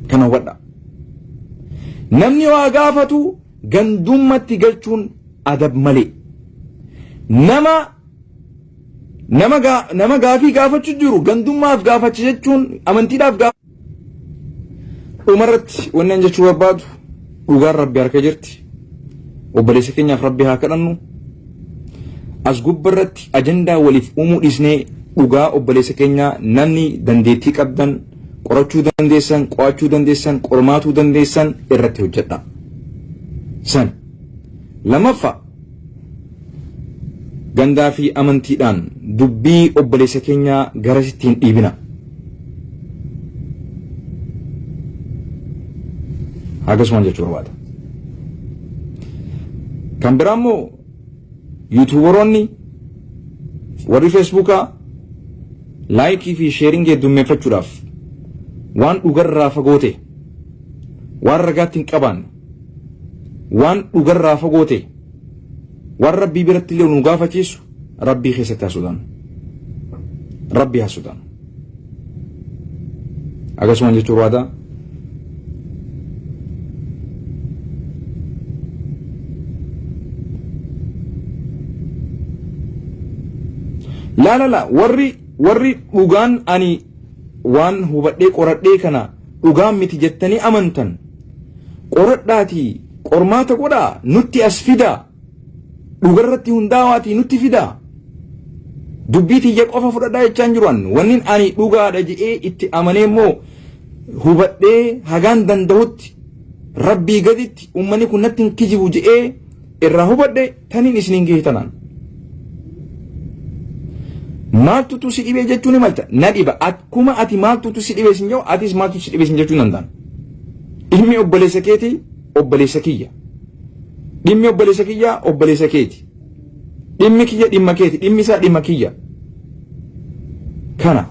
Kana wadha. Namni waa gaafatu gandummatti galchuun adab malee. Nama gaafii gaafachuu jiru gandummaaf gaafacha jechuun amantiidhaaf gaafacha. Umarratti wannan jechuu barbaadu dhugaan Rabbi harka jirti. Obboleessa keenyaaf Rabbi haa kadhannu. As gubbarratti ajandaa waliif uumuu dhiisnee dhugaa obboleessa keenyaa namni dandeettii qabdan qorachuu dandeessan, qo'achuu dandeessan, qormaatuu dandeessan irratti hojjedha. San lammaffaa gandaa fi amantiidhaan dubbii obboleessa keenyaa garasitti hin dhiibina. Akkasumaan jechuu barbaada. Kan biraa immoo yuutuubaroonni warri feesbuukaa laayikii fi sheeringii heddummeeffachuudhaaf waan dhugarraa fagoote waan ragaatti hin qabaanne waan dhugarraa fagoote waan rabbii biratti illee nu gaafachiisu rabbii keessatti haasudhaan rabbii haasudhaan akkasumaan jechuu barbaada. la warri dhugaan ani waan hubadhee qoradhee kana dhugaan miti jettanii amantan qoradhaati qormaata godhaa nutti as fidaa dhugarratti hundaawaatii nutti fidaa dubbii tiyya qofa fudhadhaa jechaan jiruan wanni ani dhugaadha jedhee itti amanee immoo hubadhee hagaan danda'utti rabbii gaditti ummanni kun natti hin kijibu jedhee irraa hubadhe taniin isiniin geetanaan maaltutu si dhibee jechuun malta na dhiba akkuma ati maaltutu si dhibee sin jedhu atis maaltutu si dhibee sin jechuun danda'an dhimmi obboleessa keetii obboleessa kiyya dhimmi obboleessa kiyyaa obboleessa keeti dhimmi kiyya dhimma keeti dhimmi isaa dhimma kiyya kana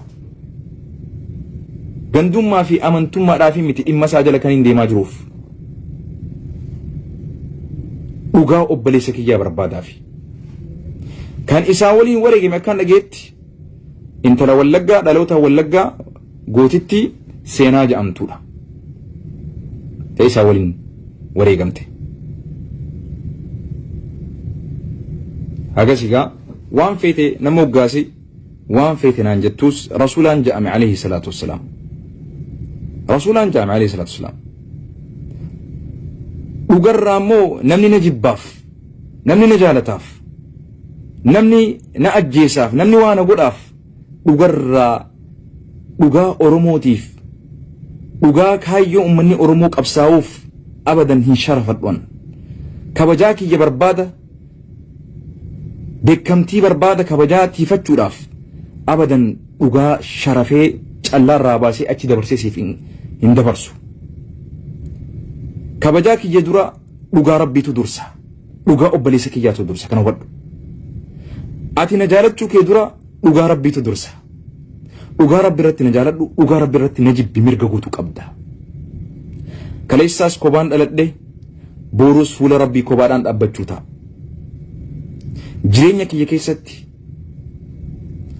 gandummaa fi amantummaadhaa fi miti dhimma isaa jala kan hin deemaa jiruuf dhugaa obboleessa kiyyaa barbaadaa fi kan isaa waliin wareegame akkaan dhageetti intala wallaggaa dhaloota wallaggaa gootitti seenaa jedhamtuudha ta'e isaa waliin wareegamte hagasigaa waan feete nama hoggaasi waan feete naan jettuus rasuulaan ja'ame alayhi salaatu wassalaam rasuulaan ja'ame alayhi salaatu wassalaam dhugarraa immoo namni na jibbaaf namni na jaalataaf namni na ajjeesaaf namni waa na godhaaf dhugarraa dhugaa oromootiif dhugaa kaayyoo ummanni oromoo qabsaa'uuf abadan hin sharafadhuan kabajaa kiyya barbaada beekamtii barbaada kabajaa tiifachuudhaaf abadan dhugaa sharafee callaarraa baasee achi dabarsee siif hin dabarsu kabajaa kiyya dura dhugaa rabbiitu dursa dhugaa obboleessa kiyyaatu dursa kana hubadhu ati na jaalachuu kee dura dhugaa rabbiitu dursa dhugaa rabbi irratti na jaaladhu dhugaa rabbi irratti na jibbi mirga guutuu qabda kaleessaas kobaan dhaladhe boruus fuula rabbii kobaadhaan dhaabbachuu ta'a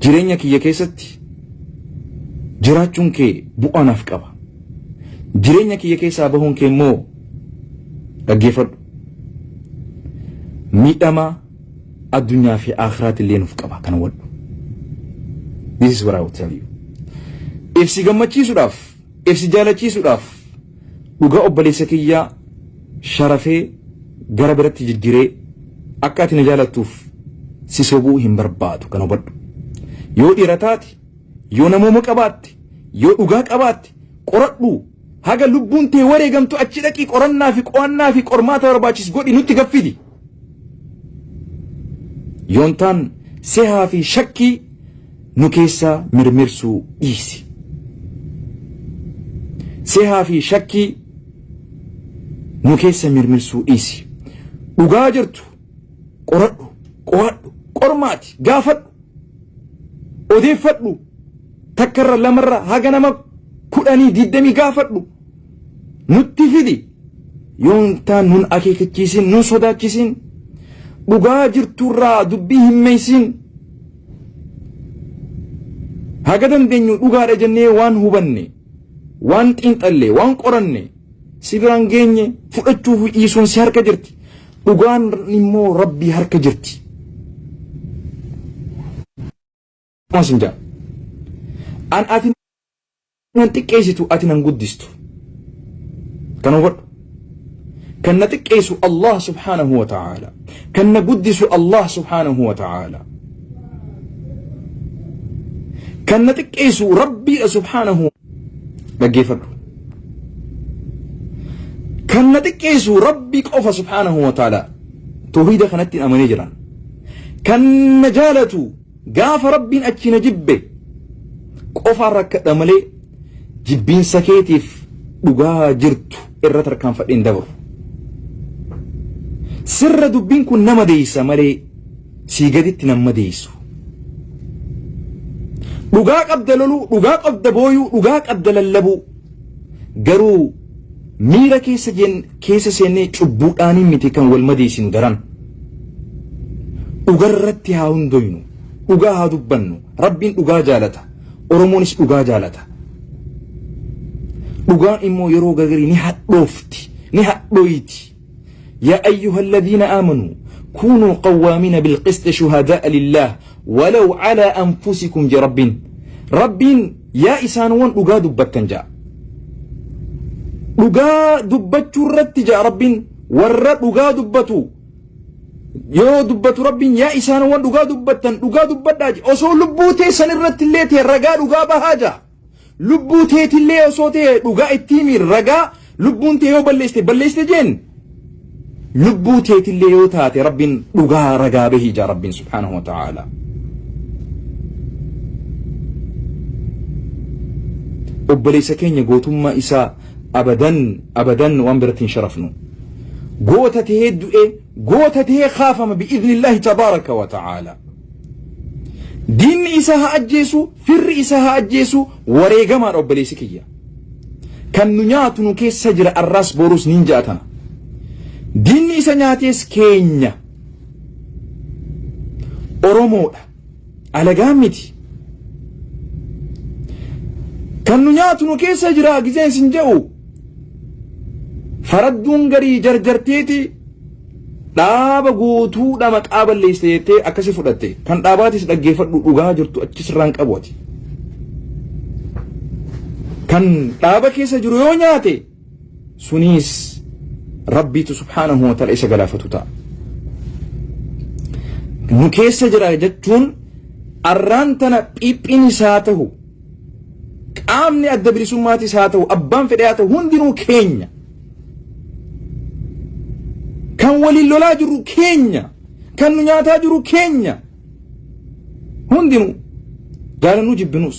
jireenya kiyya keessatti jiraachuun kee bu'aa naaf qaba jireenya kiyya keessaa bahuun kee immoo dhaggeeffadhu miidhamaa addunyaa fi aakhiraat illee nuuf qaba kana wadhu this is what I will tell you ibsi gammachiisuudhaaf ibsi jaalachiisuudhaaf dhugaa obboleessa kiyyaa sharafee gara biratti jijjiiree akka ati na jaalattuuf si sobuu hin barbaadu kana hubadhu yoo dhiira taate yoo namooma qabaatte yoo dhugaa qabaatte qoradhu haga lubbuun tee wareegamtu achi dhaqii qorannaa fi qo'annaa fi qormaata barbaachisu godhi nutti gaffidi yoontaan sehaa fi shakkii nu keessaa mirmirsuu dhiisi sehaa fi shakkii nu keessa mirmirsuu dhiisi dhugaa jirtu qoradhu qo'adhu qormaati gaafadhu odeeffadhu takkarra lamarra haga nama 10-20 gaafadhu nutti fidi yoontaan nun akeekachiisin nun sodaachisin dhugaa jirturraa dubbii himmeeysin haga dandeenyu dhugaadha jennee waan hubanne waan xiinxalle waan qoranne si biraan geenye fudhachuuf dhiisuun si harka jirti dhugaan immoo rabbii harka jirti masinja an ati nan xiqqeessitu ati nan guddistu kana hubadhu kan na xiqqeessu Allah subhanahu wa ta'ala kan na guddisu Allah subhanahu wa ta'ala kan na xiqqeessu rabbii subhanahu dhaggeeffadhu kan na xiqqeessu rabbii qofa subhanahu wa ta'ala tawhiida kanatti amanee jiran kan na jaalatu gaafa rabbiin achi na jibbe qofaan rakkadha malee jibbiinsa keetiif dhugaa jirtu irra tarkaanfadheen dabru sirra dubbiin kun nama deeysa malee sii gaditti nama deeysu dhugaa qabda loluu dhugaa qabda booyuu dhugaa qabda lallabuu garuu miira keessa seennee cubbuudhaanii miti kan wal madeessin daran dhugarratti haa hundoynu dhugaa haa dubbannu rabbiin dhugaa jaalata oromoonis dhugaa jaalata dhugaan immoo yeroo gargarii ni hadhoofti ni hadhooyti yaa ayyuha alladhiina aamanuu كونوا قوامين بالقسط شهداء لله ولو على أنفسكم جي رب يا إسانوان لغا دبتن جاء لغا دبتو الرت جاء رب ورد لغا دبتو يو دبتو رب يا إسانوان لغا دبتن أصو لبوتي سنرت اللي ترقا لغا بهاجا لبوتي اللي أصوتي لغا التيمي رقا لبون تيو بلست جن لبوتي اللي يوتاتي رب لغا رقا به جاء رب سبحانه وتعالى وبليس كين يقوتم إساء أبدا وانبرة شرفنو قوتته الدؤي قوتته خافم بإذن الله تبارك وتعالى دين إساها أجيسو فر إساها أجيسو وريقما وبليس كيا كان نياتنو كيس سجر الراس بوروس نينجاتنا دين إسا نياتيس كينيا أرومو على قامتي كان نياتنو كيس سجر أجيسين سنجاو فردون غري جرجرتيتي dhaaba guutuudha maqaa balleessitee akkasi fudhatte kan dhaabaatis dhaggeeffadhu dhugaa jirtu achi sirraan qabooti kan dhaaba keessa jiru yoo nyaate sunis rabbitu subhaanahu wa ta'ala isa galaafatu ta'a nu keessa jira jechuun arraan tana phiphiin isaa ta'u qaamni adda bilisummaatis haa ta'u abbaan fedhe haa ta'u hundinuu keenya kan waliin lolaa jiru keenya kan nu nyaataa jiru keenya hundinuu jaalannuu jibbinus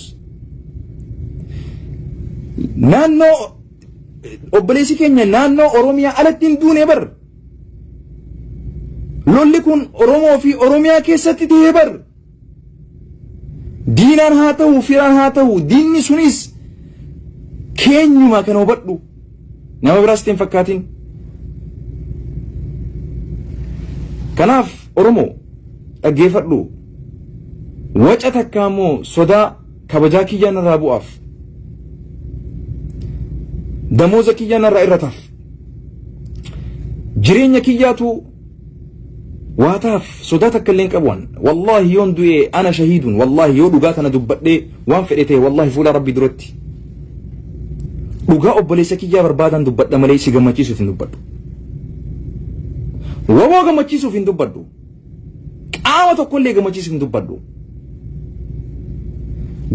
naannoo obboleessi keenya naannoo oromiyaa alatti hin duune bar lolli kun oromoo fi oromiyaa keessatti ta'ee bar diinaan haa ta'u firaan haa ta'u diinni sunis keenyuma kan hubadhu nama biraas ta'in fakkaatin kanaaf oromoo dhaggeeffadhu waca takka immoo sodaa kabajaa kiyyaan irraa bu'aaf damooza kiyyaan irraa irrataaf jireenya kiyyaatu waataaf sodaa takka illee hin qabuun wallahi yoon du'e ana shahiidun wallahi yoo dhugaa tana dubbadhee waan fedhe ta'e wallahi fuula rabbii duratti dhugaa obboleessa kiyyaa barbaadan dubbadha malee si gammachiisuuf hin dubbadhu wawoo gammachiisuuf hin dubbadhu qaama tokkollee gammachiisuuf hin dubbadhu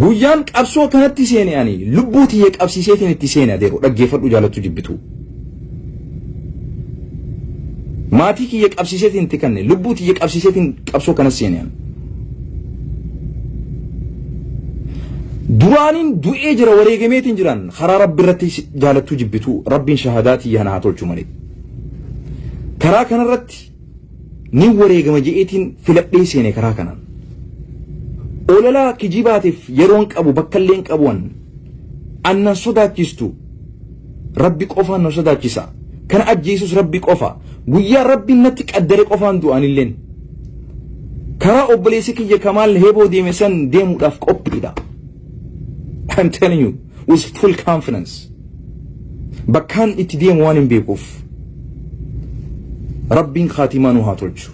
guyyaan qabsoo kanatti seene ani lubbuu tiyye qabsiiseetiin itti seene adeero dhaggeeffadhu jaalattu jibbitu maatii kiyye qabsiiseetiin itti kanne lubbuu tiyye qabsiiseetiin qabsoo kanas seene ani duraanin du'ee jira wareegameetiin jiran karaa rabbi irratti jaalattu jibbitu rabbiin shahadaa tiyya haa tolchu malee karaa kanarratti ni wareegama je'eetiin filadhee seene karaa kanaan ololaa kijibaatiif yeroon qabu bakkalleen qabuun annan sodaachistu rabbi qofaan na sodaachisa kan ajjeesus rabbi qofa guyyaa rabbiin natti qaddare qofaan du'anilleen karaa obboleessi kiyya kamaal heeboo deeme san deemuudhaaf qophiidha I'm telling you with full confidence bakkaan itti deemu waan hin beekuuf rabbiin khaatimaanuu haa tolchu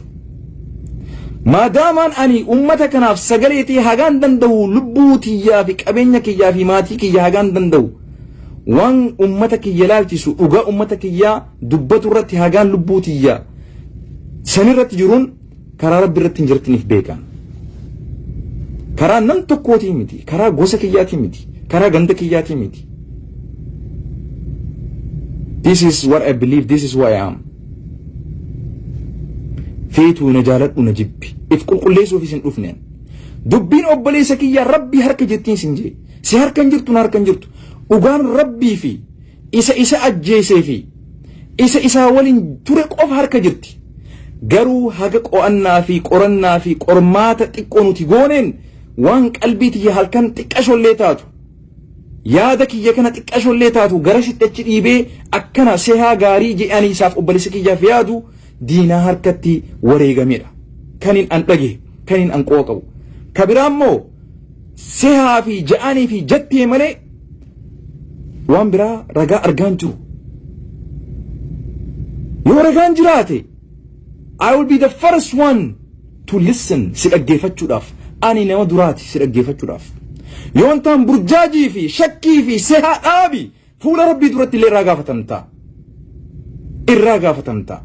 maadaamaan ani ummata kanaaf sagaleetii hagaan danda'u lubbuu tiyyaa fi qabeenya kiyyaa fi maatii kiyya hagaan danda'u waan ummata kiyya laalchisu dhugaa ummata kiyyaa dubbatu irratti hagaan lubbuu tiyyaa sanirratti jiruun karaa rabbi irratti hin jirtiniif beekan karaa nam tokkootii miti karaa gosa kiyyaatii miti karaa ganda kiyyaatii miti this is what I believe this is who I am feetu na jaaladhu na jibbi if qulqulleessuuf isin dhufneen dubbiin obboleessa kiyyaa rabbii harka jettiin sin jee si harkan jirtu na harkan jirtu dhugaan rabbii fi isa ajjeesee fi isa waliin ture qofa harka jirti garuu haga qo'annaa fi qorannaa fi qormaata xiqqoo nuti gooneen waan qalbii tiyya halkan xiqqashollee taatu yaada kiyya kana xiqqashollee taatu gara sittachi dhiibee akkana sehaa gaarii je'anii isaaf obboleessa kiyyaaf yaadu diinaa harkatti wareegamedha kanin an dhage kanin an qooqa qabu kabiraammoo sehaa fi ja'anii fi jattee malee waan biraa ragaa argaan jiru yoo ragaan jiraate I will be the first one to listen sidaggeeffachuudhaaf ani nama duraati sidaggeeffachuudhaaf yoo antaan burjaajii fi shakkii fi sehaa dhaabi fuula rabbii duratti illee irraa gaafatamta